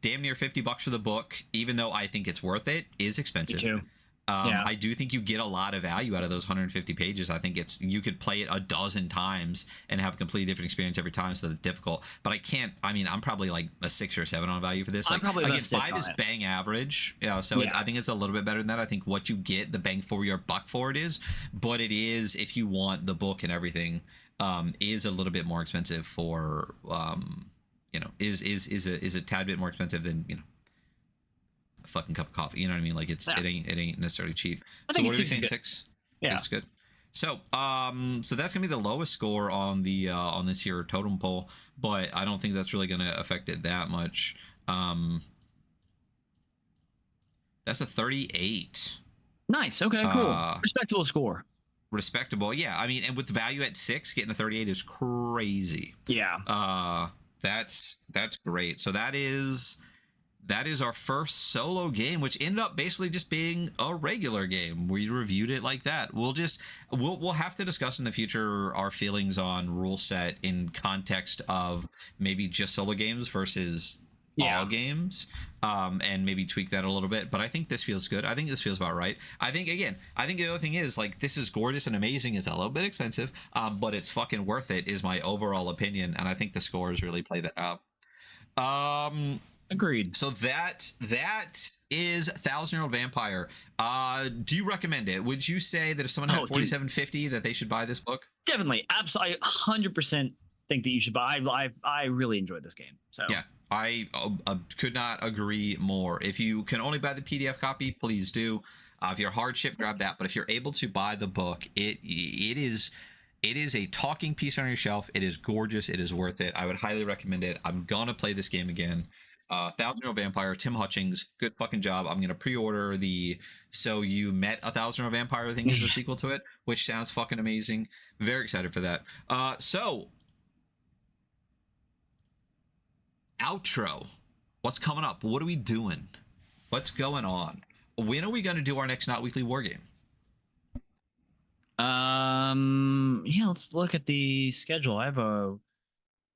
damn near $50 for the book, even though I think it's worth it, is expensive. Me too. I do think you get a lot of value out of those 150 pages. I think you could play it a dozen times and have a completely different experience every time, so that's difficult. But I'm probably like a 6 or 7 on value for this. Like, again, 5 is bang average, so I think it's a little bit better than that. I think what you get, the bang for your buck for it is, but it is, if you want the book and everything, is a little bit more expensive for is a tad bit more expensive than a fucking cup of coffee. You know what I mean? Like it ain't necessarily cheap. So what are we saying? 6? Yeah, it's good. So so that's gonna be the lowest score on the on this here totem pole, but I don't think that's really gonna affect it that much. That's a 38. Nice. Okay, cool. Respectable score. Respectable, yeah. I mean, and with the value at 6, getting a 38 is crazy. Yeah. That's great. So that is our first solo game, which ended up basically just being a regular game. We reviewed it like that. We'll have to discuss in the future our feelings on rule set in context of maybe just solo games versus all games, and maybe tweak that a little bit. But I think this feels good. I think this feels about right. I think the other thing is, like, this is gorgeous and amazing. It's a little bit expensive, but it's fucking worth it, is my overall opinion, and I think the scores really play that up. Agreed. So that is 1,000-Year-Old Vampire. Do you recommend it? Would you say that if someone had $47.50 that they should buy this book? Definitely, absolutely, 100% think that you should buy. I really enjoyed this game. So yeah, I could not agree more. If you can only buy the PDF copy, please do. If you're hardship, grab that. But if you're able to buy the book, it is a talking piece on your shelf. It is gorgeous. It is worth it. I would highly recommend it. I'm gonna play this game again. 1,000-Year-Old Vampire, Tim Hutchings, good fucking job. I'm gonna pre-order the So You Met a 1,000-Year-Old Vampire thing as a sequel to it, which sounds fucking amazing. Very excited for that. So outro. What's coming up? What are we doing? What's going on? When are we gonna do our next Not Weekly War Game? Yeah, let's look at the schedule. I have a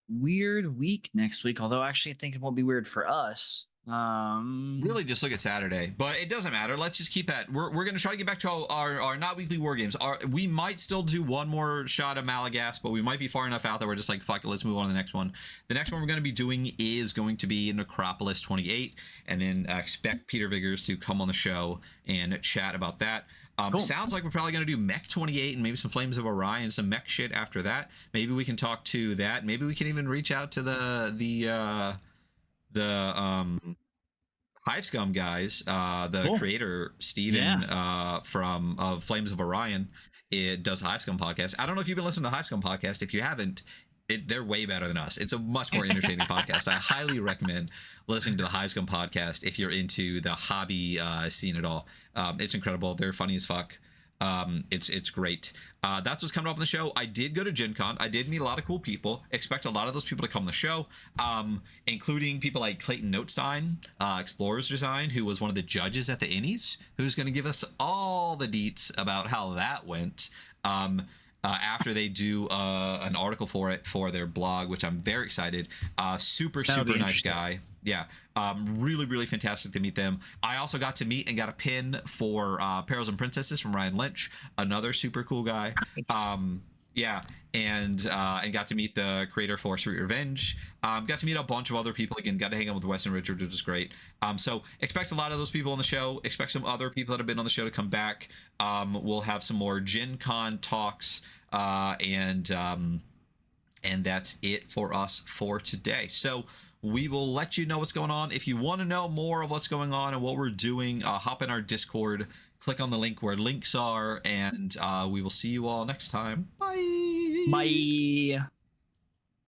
weird week next week, although actually I think it won't be weird for us. Really just look at Saturday, but it doesn't matter. Let's just keep at, we're going to try to get back to our Not Weekly War Games. We might still do one more shot of Malagast, but we might be far enough out that we're just like, fuck it, let's move on to the next one. The next one we're going to be doing is going to be Necropolis 28, and then expect Peter Viggers to come on the show and chat about that. Cool. Sounds like we're probably going to do Mech 28 and maybe some Flames of Orion, some mech shit after that. Maybe we can talk to that. Maybe we can even reach out to the Hive Scum guys, Cool. creator Steven from Flames of Orion. It does Hive Scum podcast. I don't know if you've been listening to Hive Scum podcast. If you haven't, they're way better than us. It's a much more entertaining podcast. I highly recommend listening to the Hive Scum podcast if you're into the hobby scene at all. It's incredible. They're funny as fuck. It's great. That's what's coming up on the show. I did go to GenCon. I did meet a lot of cool people. Expect a lot of those people to come on the show, including people like Clayton Notestein, Explorers Design, who was one of the judges at the Innies, who's going to give us all the deets about how that went. After they do an article for it for their blog, which I'm very excited. Super nice guy. Yeah, really fantastic to meet them. I also got to meet and got a pin for Perils and Princesses from Ryan Lynch, another super cool guy. Yeah, and got to meet the creator for Sweet Revenge. Got to meet a bunch of other people. Again, got to hang out with Weston Richards, which was great. So expect a lot of those people on the show. Expect some other people that have been on the show to come back. We'll have some more Gen Con talks, and that's it for us for today. So we will let you know what's going on. If you want to know more of what's going on and what we're doing, hop in our Discord, click on the link where links are, and we will see you all next time. Bye. Bye.